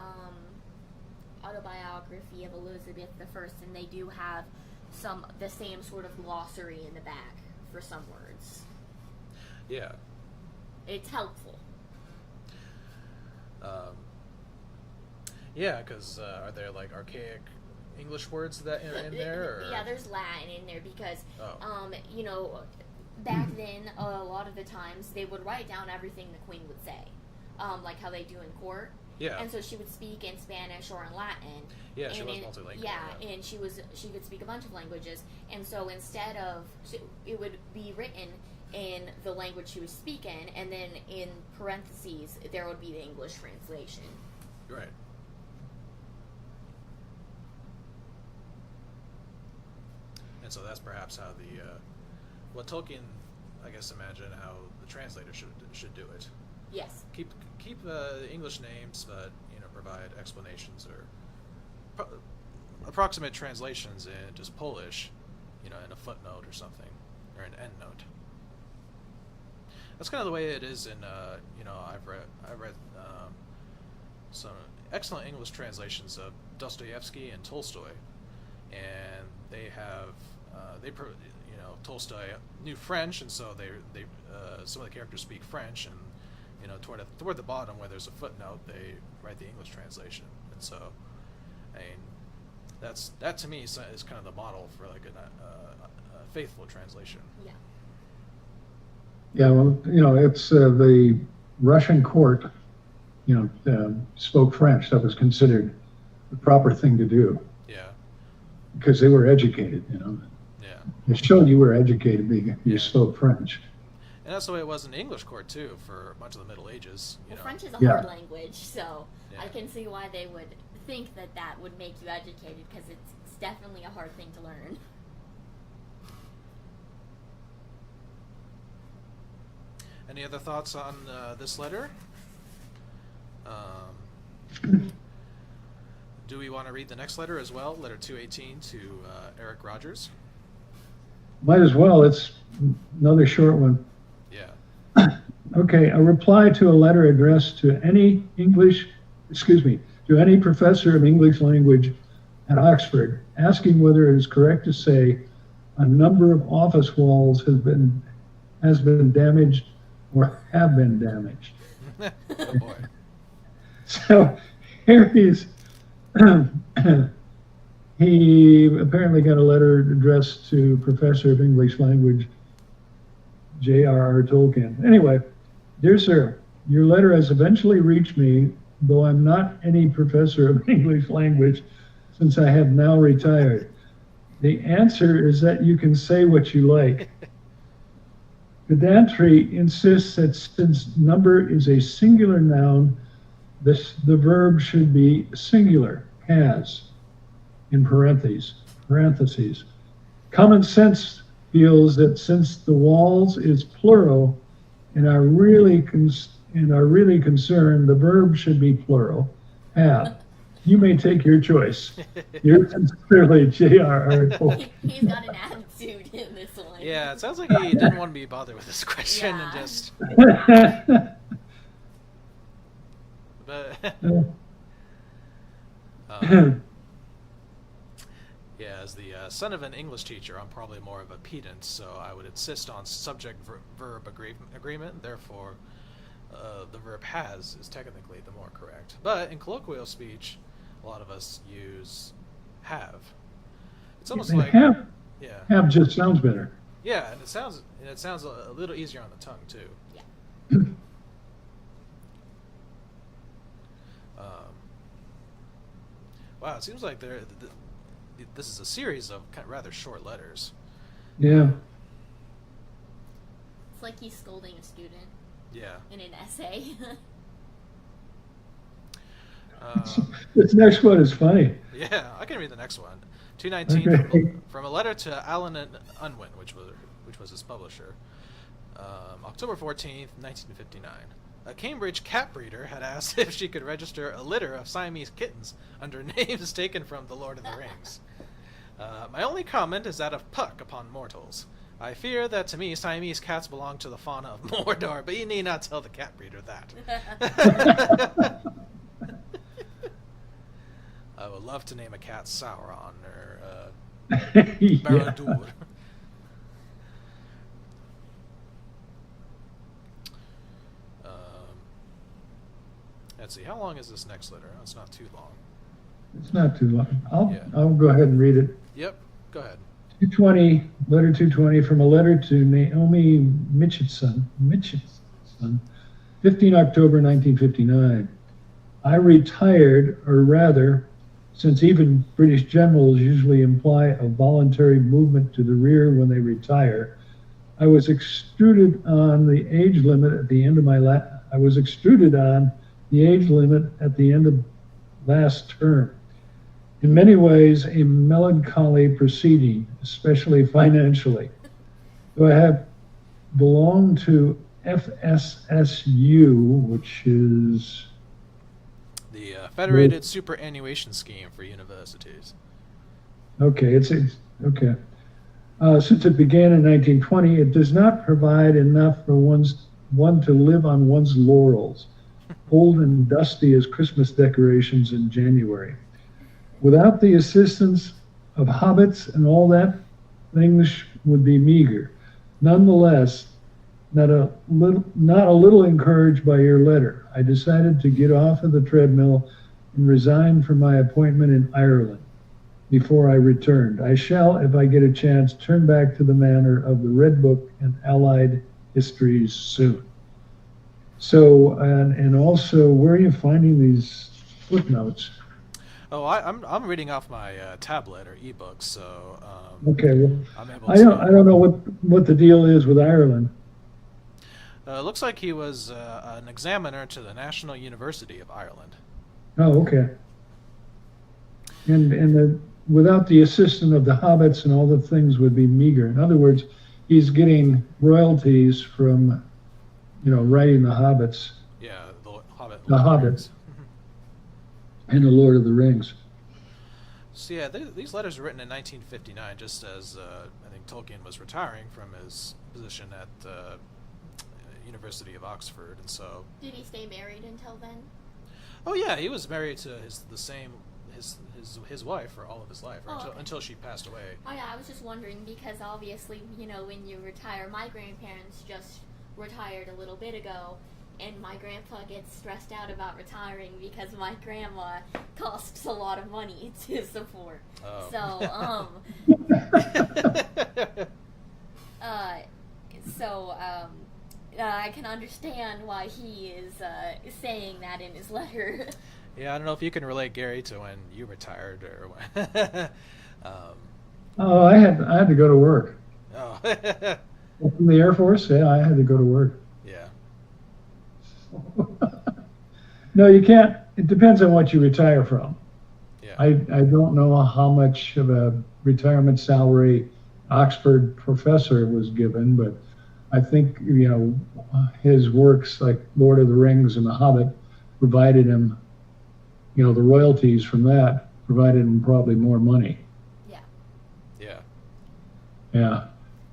autobiography of Elizabeth I, and they do have the same sort of glossary in the back for some words. Yeah. It's helpful. Yeah, because are there like archaic English words that in there? Or? Yeah, there's Latin in there because, back then, a lot of the times they would write down everything the Queen would say, like how they do in court. Yeah. And so she would speak in Spanish or in Latin. Yeah, she was multilingual. Yeah, and she could speak a bunch of languages. And so instead of, it would be written in the language she was speaking, and then in parentheses there would be the English translation. Right. And so that's perhaps how what Tolkien, I guess, imagined how the translator should do it. Yes. Keep the English names, but provide explanations or approximate translations in just Polish, in a footnote or something, or an endnote. That's kind of the way it is in I've read some excellent English translations of Dostoevsky and Tolstoy, and they have Tolstoy knew French, and so they some of the characters speak French, and toward the bottom where there's a footnote, they write the English translation, and so that to me is kind of the model for like a faithful translation. Yeah. Yeah, well, it's the Russian court, spoke French. That was considered the proper thing to do. Yeah. Because they were educated, Yeah. It showed you were educated because you spoke French. And that's the way it was in the English court too for much of the Middle Ages. Well, French is a hard language, so I can see why they would think that would make you educated, because it's definitely a hard thing to learn. Any other thoughts on this letter? Do we want to read the next letter as well? Letter 218 to Eric Rogers. Might as well. It's another short one. Yeah. Okay, a reply to a letter addressed to any to any professor of English language at Oxford, asking whether it is correct to say a number of office walls has been damaged or have been damaged. Oh boy. So here he apparently got a letter addressed to Professor of English Language j.r.r. Tolkien. Anyway, dear sir, your letter has eventually reached me, though I'm not any professor of English language since I have now retired. The answer is that you can say what you like. Pedantry insists that since number is a singular noun, the verb should be singular, has, in parentheses. Common sense feels that since the walls is plural and are really concerned, the verb should be plural, have. You may take your choice. Yours sincerely, j.r.r. Tolkien. He's got an attitude in this one. Yeah, it sounds like he didn't want to be bothered with this question and just. But yeah, as the son of an English teacher, I'm probably more of a pedant, so I would insist on subject-verb agreement. Therefore, the verb has is technically the more correct. But in colloquial speech, a lot of us use have. It's almost And like yeah, have just sounds better. yeah, and it sounds a little easier on the tongue too. Yeah. Wow, it seems like this is a series of kind of rather short letters. Yeah. It's like he's scolding a student Yeah. in an essay. This next one is funny. Yeah, I can read the next one. 219 Okay. from a letter to Allen and Unwin, which was his publisher. October 14th, 1959. A Cambridge cat breeder had asked if she could register a litter of Siamese kittens under names taken from The Lord of the Rings. My only comment is that of Puck upon mortals. I fear that to me Siamese cats belong to the fauna of Mordor, but you need not tell the cat breeder that. I would love to name a cat Sauron or Yeah. Barad-dûr. Let's see, how long is this next letter? Oh, it's not too long. It's not too long. Yeah. I'll go ahead and read it. Yep, go ahead. 220, letter 220, from a letter to Naomi Mitchison, 15 October 1959. I retired, or rather, since even British generals usually imply a voluntary movement to the rear when they retire, I was extruded on the age limit at the end of last term. In many ways, a melancholy proceeding, especially financially. So I have belonged to FSSU, which is The Federated Superannuation Scheme for Universities. okay. It's okay. Since it began in 1920, it does not provide enough for one to live on one's laurels, old and dusty as Christmas decorations in January. Without the assistance of hobbits and all that, things would be meager. Nonetheless, not a little encouraged by your letter, I decided to get off of the treadmill and resign from my appointment in Ireland before I returned. I shall, if I get a chance, turn back to the manner of the Red Book and Allied histories soon. So, and also, where are you finding these footnotes? Oh, I'm reading off my tablet or ebook, so Okay, well, I'm able I to. don't know what the deal is with Ireland. Looks like he was an examiner to the National University of Ireland. Oh, okay. And without the assistance of the hobbits and all the things would be meager. In other words, he's getting royalties from, writing the hobbits. Yeah, the Hobbit. The Hobbits. And the Lord of the Rings. So yeah, these letters were written in 1959, just as I think Tolkien was retiring from his position at the University of Oxford, and so. Did he stay married until then? Oh yeah, he was married to his wife for all of his life, Oh, okay. until she passed away. Oh yeah, I was just wondering because obviously, when you retire, my grandparents just retired a little bit ago, and my grandpa gets stressed out about retiring because my grandma costs a lot of money to support. Oh. So, I can understand why he is saying that in his letter. Yeah, I don't know if you can relate, Gary, to when you retired or when. Oh, I had to go to work. Oh. From the Air Force, yeah, I had to go to work. Yeah. No, you can't. It depends on what you retire from. Yeah. I don't know how much of a retirement salary Oxford professor was given, but I think, his works like Lord of the Rings and The Hobbit provided him, the royalties from that provided him probably more money. Yeah. Yeah. Yeah.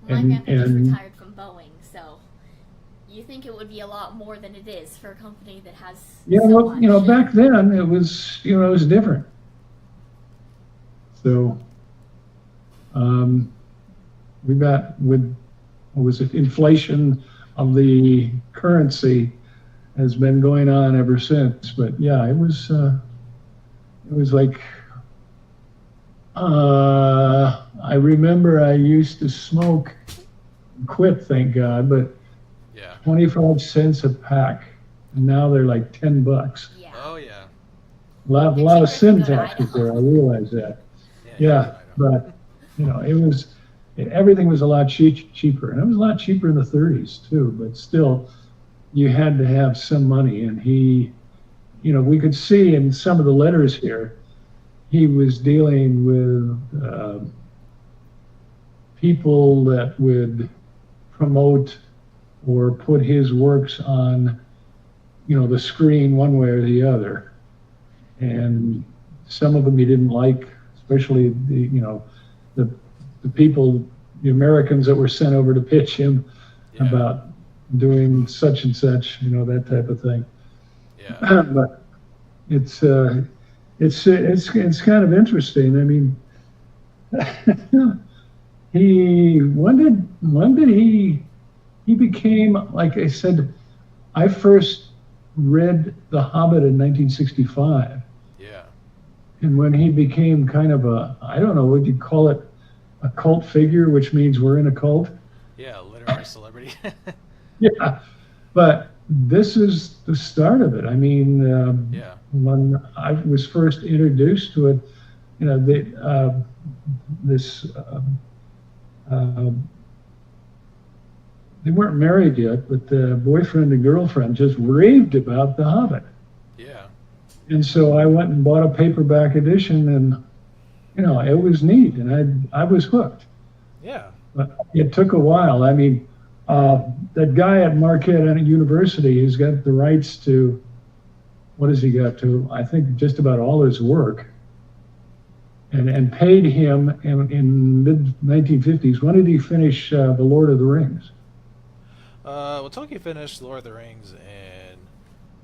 My grandpa just retired from Boeing, so you think it would be a lot more than it is for a company that has so much. Back then it was, it was different. So, we got inflation of the currency has been going on ever since. But yeah, it was like I remember I used to smoke, quit, thank God, but Yeah. 25 cents a pack. And now they're like $10. Yeah. Oh yeah. A lot And of cheaper if you sin go to taxes there, I Idaho. realize that. Yeah. Yeah, I know. but everything was a lot cheaper. And it was a lot cheaper in the 30s too, but still, you had to have some money. And we could see in some of the letters here, he was dealing with people that would promote or put his works on, the screen one way or the other. And some of them he didn't like, especially the people, the Americans that were sent over to pitch him Yeah. about doing such and such, that type of thing. Yeah. But it's kind of interesting. I mean, when did he became, like I said, I first read The Hobbit in 1965. Yeah. And when he became kind of I don't know, would you call it a cult figure, which means we're in a cult? Yeah. Literary celebrity. Yeah. But this is the start of it. I mean, Yeah. when I was first introduced to it, they weren't married yet, but the boyfriend and girlfriend just raved about The Hobbit. Yeah. And so I went and bought a paperback edition, and it was neat, and I was hooked. Yeah. But it took a while. I mean, that guy at Marquette University has got the rights to, what has he got to? I think just about all his work, and paid him in mid 1950s. When did he finish The Lord of the Rings? Well, Tolkien finished Lord of the Rings in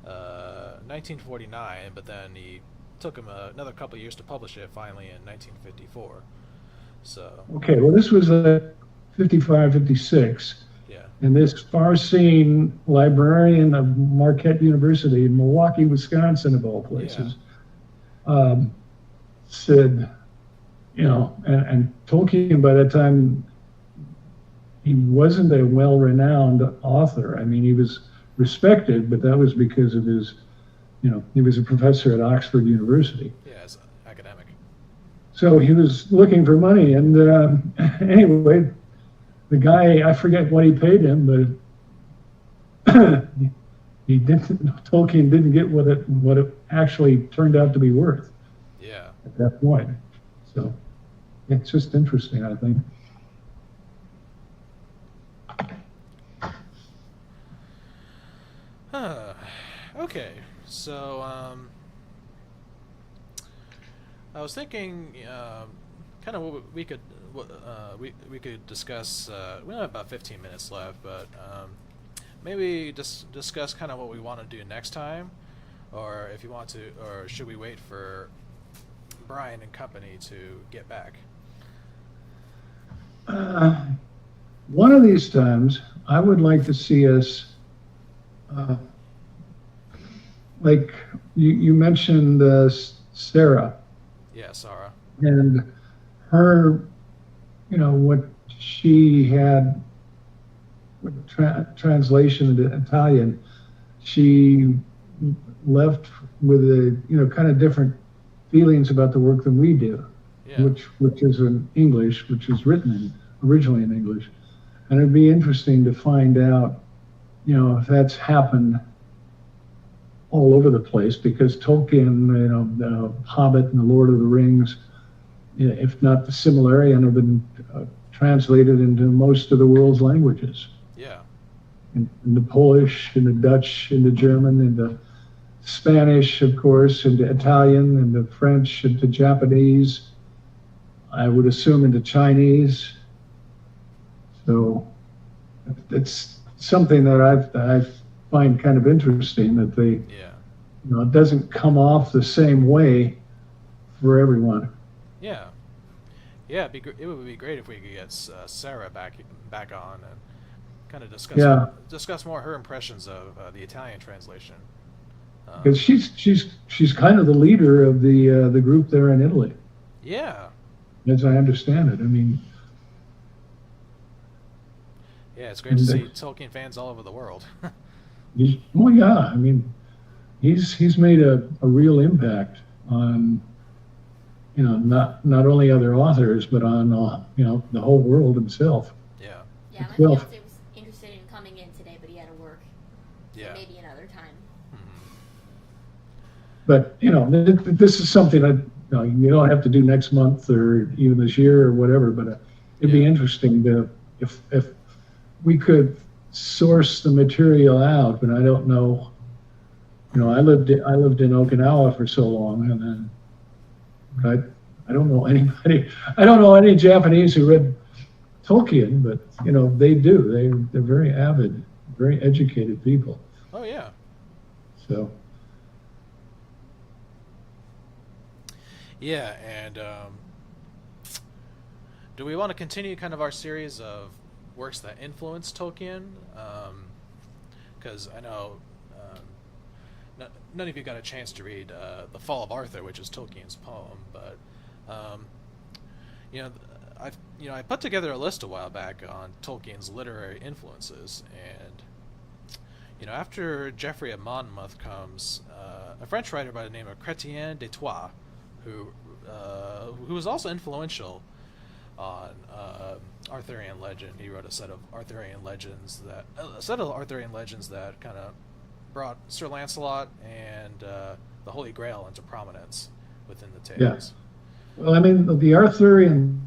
1949, but then he took him another couple of years to publish it. Finally, in 1954. So. Okay, well, this was 55, 56. Yeah. And this far-seeing librarian of Marquette University in Milwaukee, Wisconsin, of all places, said, and Tolkien by that time, he wasn't a well-renowned author. I mean, he was respected, but that was because of his, he was a professor at Oxford University. Yeah, as an academic. So he was looking for money, and anyway, the guy, I forget what he paid him, but Tolkien didn't get what it actually turned out to be worth. Yeah. At that point. So it's just interesting, I think. Okay, so I was thinking, kind of what we could discuss. We only have about 15 minutes left, but maybe discuss kind of what we want to do next time, or if you want to, or should we wait for Brian and company to get back? One of these times, I would like to see us. Like you mentioned Sarah. Yeah, Sarah. And her, what she had, translation into Italian, she left with kind of different feelings about the work than we do, Yeah. which is in English, which was written originally in English. And it'd be interesting to find out, if that's happened all over the place, because Tolkien, the Hobbit and the Lord of the Rings, if not the Silmarillion, have been translated into most of the world's languages. Yeah. Into Polish, into Dutch, into German, into Spanish, of course, into Italian, into French, into Japanese. I would assume into Chinese. So it's something that I find kind of interesting, that they, it doesn't come off the same way for everyone. Yeah. Yeah, it would be great if we could get Sarah back on and kind of discuss more her impressions of the Italian translation. Because she's kind of the leader of the group there in Italy. Yeah. as I understand it. I mean, Yeah, it's great to see Tolkien fans all over the world. well, yeah, I mean, he's made a real impact on, not only other authors, but on, the whole world himself. Yeah. Yeah, my Well, fiance was interested in coming in today, but he had to work. So Yeah. maybe another time. But, this is something that, you don't have to do next month or even this year or whatever, but it'd be interesting to, if we could source the material out, but I don't know. I lived in Okinawa for so long, and then I don't know anybody. I don't know any Japanese who read Tolkien, but they do. They're very avid, very educated people. Oh yeah. So. Yeah, and do we want to continue kind of our series of works that influenced Tolkien? Because I know none of you got a chance to read The Fall of Arthur, which is Tolkien's poem, but I put together a list a while back on Tolkien's literary influences, and after Geoffrey of Monmouth comes a French writer by the name of Chrétien de Troyes, who was also influential on Arthurian legend. He wrote a set of Arthurian legends that kind of brought Sir Lancelot and the Holy Grail into prominence within the tales. Yeah. Well, I mean, the Arthurian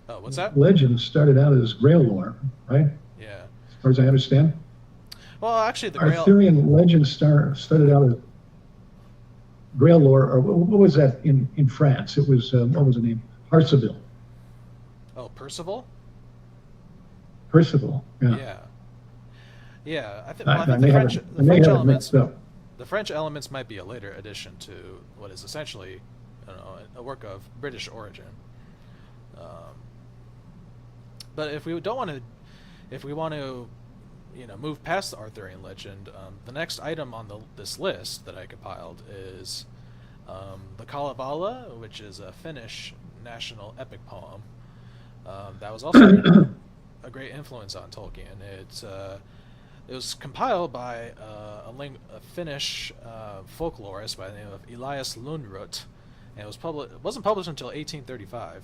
what's that? legend started out as Grail lore, right? Yeah. As far as I understand. Well, actually, the Grail... Arthurian legend started out as Grail lore, or what was that in France? It was, what was the name? Parzival. Oh, Percival? Percival, yeah. Yeah. Yeah, I think the French elements might be a later addition to what is essentially, a work of British origin. But if we want to, move past the Arthurian legend, the next item on this list that I compiled is the Kalevala, which is a Finnish national epic poem. That was also a great influence on Tolkien. It was compiled by a Finnish folklorist by the name of Elias Lönnrot, and it wasn't published until 1835.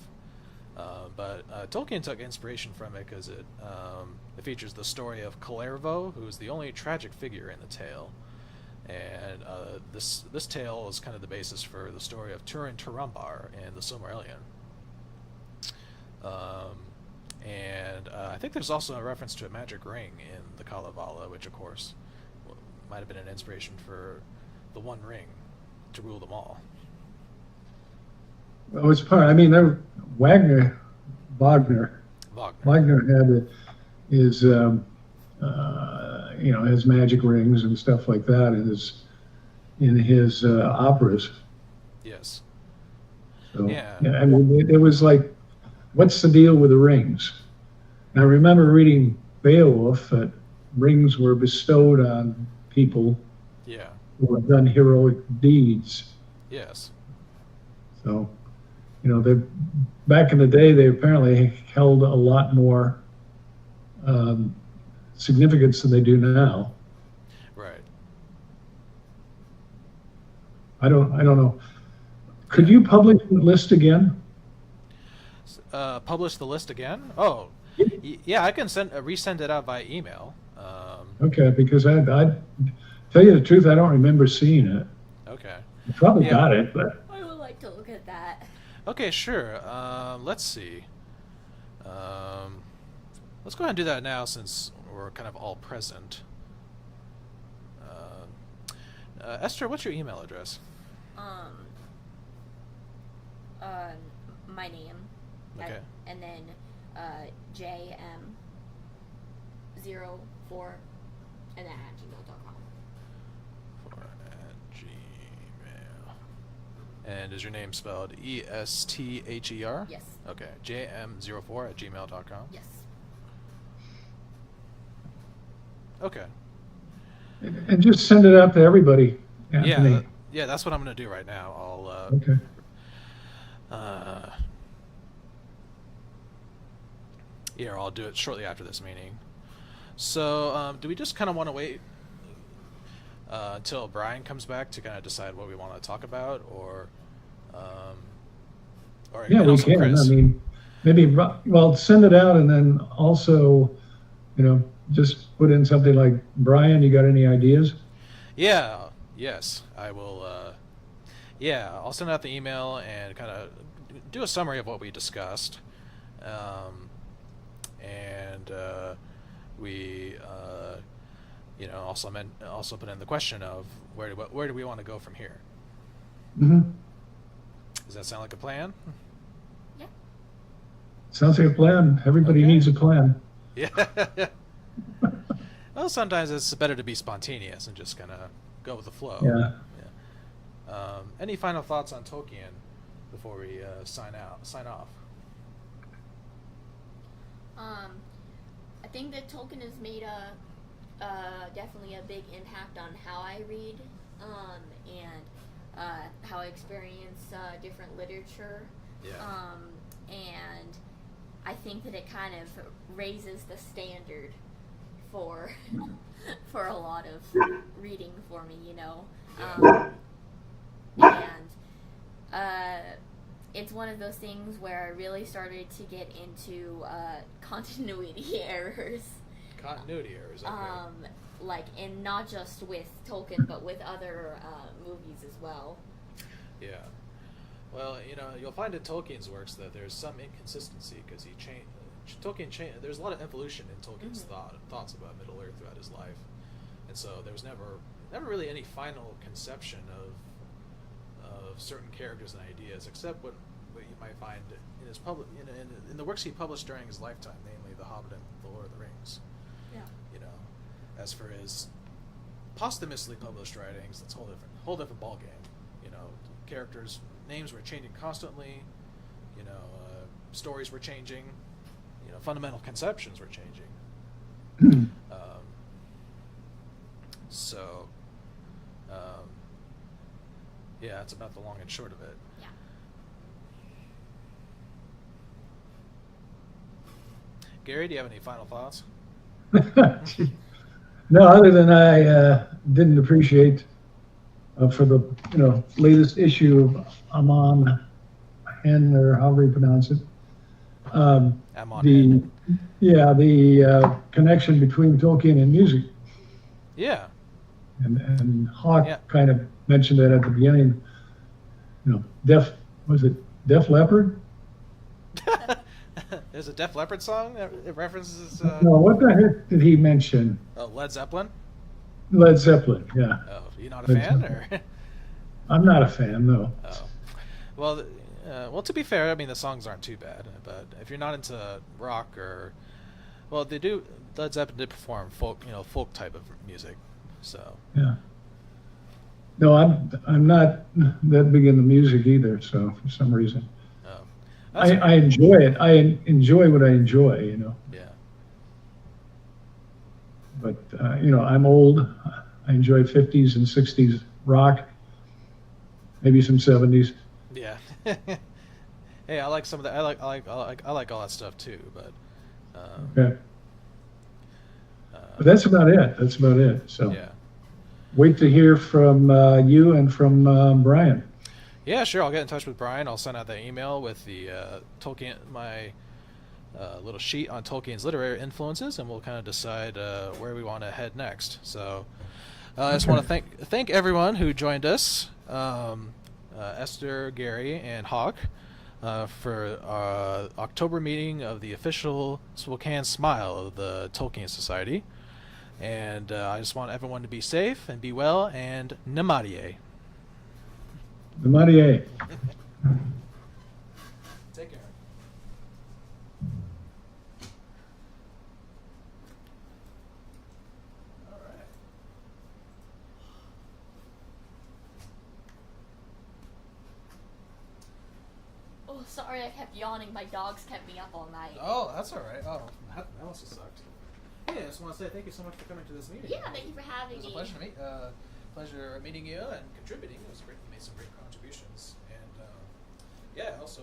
But Tolkien took inspiration from it because it features the story of Kullervo, who is the only tragic figure in the tale, and this tale is kind of the basis for the story of Turin Turambar and the Silmarillion. And I think there's also a reference to a magic ring in the Kalevala, which of course might have been an inspiration for the One Ring to rule them all. Well, it's part. I mean, Wagner had his, his magic rings and stuff like that in his operas. Yes. So, yeah. I mean, it was like, what's the deal with the rings? And I remember reading Beowulf that rings were bestowed on people who had done heroic deeds. Yes. So, back in the day, they apparently held a lot more significance than they do now. Right. I don't know. Could you publish the list again? Publish the list again? Oh, yeah. I can resend it out by email. Okay, because I tell you the truth, I don't remember seeing it. Okay. I probably got it, but I would like to look at that. Okay, sure. Let's see. Let's go ahead and do that now since we're kind of all present. Esther, what's your email address? My name. Okay. And then JM04 and then at gmail.com. And is your name spelled E-S-T-H-E-R? Yes. Okay. JM04 at gmail.com? Yes. Okay. and just send it out to everybody, Anthony. Yeah, that's what I'm going to do right now. Okay. Yeah, I'll do it shortly after this meeting. So, do we just kind of want to wait until Brian comes back to kind of decide what we want to talk about, or Yeah, we can. Chris? I mean, maybe, well, send it out, and then also, just put in something like, Brian, you got any ideas? Yeah, yes, I will. Yeah, I'll send out the email and kind of do a summary of what we discussed. And we, also put in the question of where do we want to go from here? Mm-hmm. Does that sound like a plan? Yeah. Sounds like a plan. Everybody Okay. needs a plan. Yeah. Well, sometimes it's better to be spontaneous and just kind of go with the flow. Yeah. Any final thoughts on Tolkien before we sign off? I think that Tolkien has made definitely a big impact on how I read, and how I experience different literature. Yeah. And I think that it kind of raises the standard for for a lot of reading for me, Yeah. And it's one of those things where I really started to get into continuity errors. Continuity errors. Okay. And not just with Tolkien, but with other movies as well. Yeah. Well, you'll find in Tolkien's works that there's some inconsistency because there's a lot of evolution in Tolkien's thoughts about Middle Earth throughout his life, and so there was never really any final conception of certain characters and ideas, except what you might find in his in the works he published during his lifetime, namely The Hobbit and The Lord of the Rings. Yeah. As for his posthumously published writings, that's a whole different ballgame. Characters' names were changing constantly. Stories were changing. Fundamental conceptions were changing. Yeah, that's about the long and short of it. Yeah. Gary, do you have any final thoughts? No, other than I didn't appreciate for the latest issue of Amon Hen, or however you pronounce it. The connection between Tolkien and music. Yeah. And Hawk kind of mentioned that at the beginning. Def Leppard? There's a Def Leppard song that references. No, what the heck did he mention? Oh, Led Zeppelin. Led Zeppelin, yeah. Oh, you not a fan, or? I'm not a fan, no. Oh, well, to be fair, I mean the songs aren't too bad, but if you're not into rock they do. Led Zeppelin did perform folk type of music, so. Yeah. No, I'm not that big into music either. So for some reason, I enjoy it. I enjoy what I enjoy. Yeah. But I'm old. I enjoy 50s and 60s rock, maybe some 70s. Yeah. Hey, I like some of that. I like all that stuff too. But. Okay. But that's about it. So. Yeah. Wait to hear from you and from Brian. Yeah, sure. I'll get in touch with Brian. I'll send out that email with the Tolkien, my little sheet on Tolkien's literary influences, and we'll kind of decide where we want to head next. So I just want to thank everyone who joined us, Esther, Gary, and Hawk, for our October meeting of the official Spokane Smial of the Tolkien Society. And I just want everyone to be safe and be well, and Namarie. Namarie. Take care. All right. Oh, sorry, I kept yawning. My dogs kept me up all night. Oh, that's all right. Oh, that must have sucked. Yeah, I just want to say thank you so much for coming to this meeting. Yeah, thank you for having me. It was a pleasure meeting you and contributing. It was great. You made some great contributions, and yeah. Also,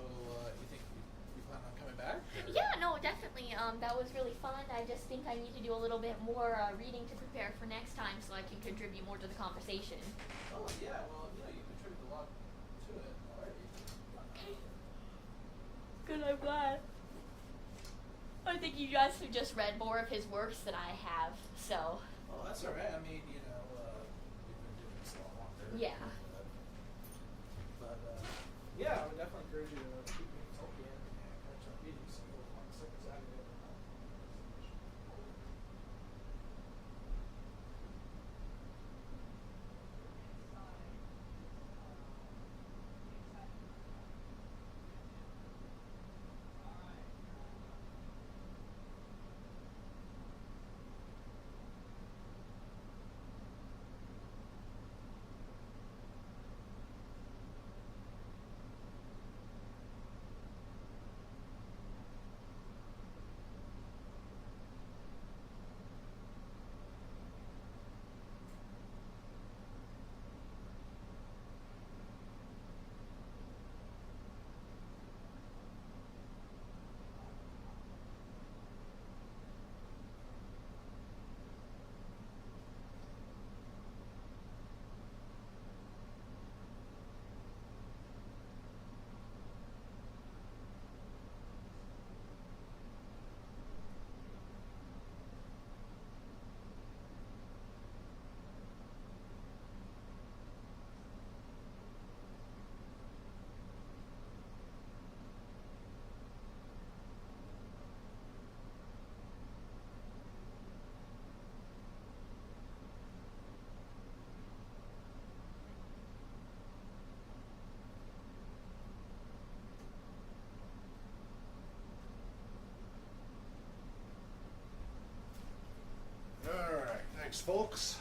you think you plan on coming back? Or? Yeah, no, definitely. That was really fun. I just think I need to do a little bit more reading to prepare for next time, so I can contribute more to the conversation. Oh yeah. Well, you contribute a lot to it already. Okay. Good. I'm glad. I think you guys have just read more of his works than I have, so. Oh, that's all right. I mean, we've been doing this a lot longer. Yeah. But yeah, I would definitely encourage you to keep reading Tolkien and catch up reading some on the second Saturday of the month. All right, thanks, folks.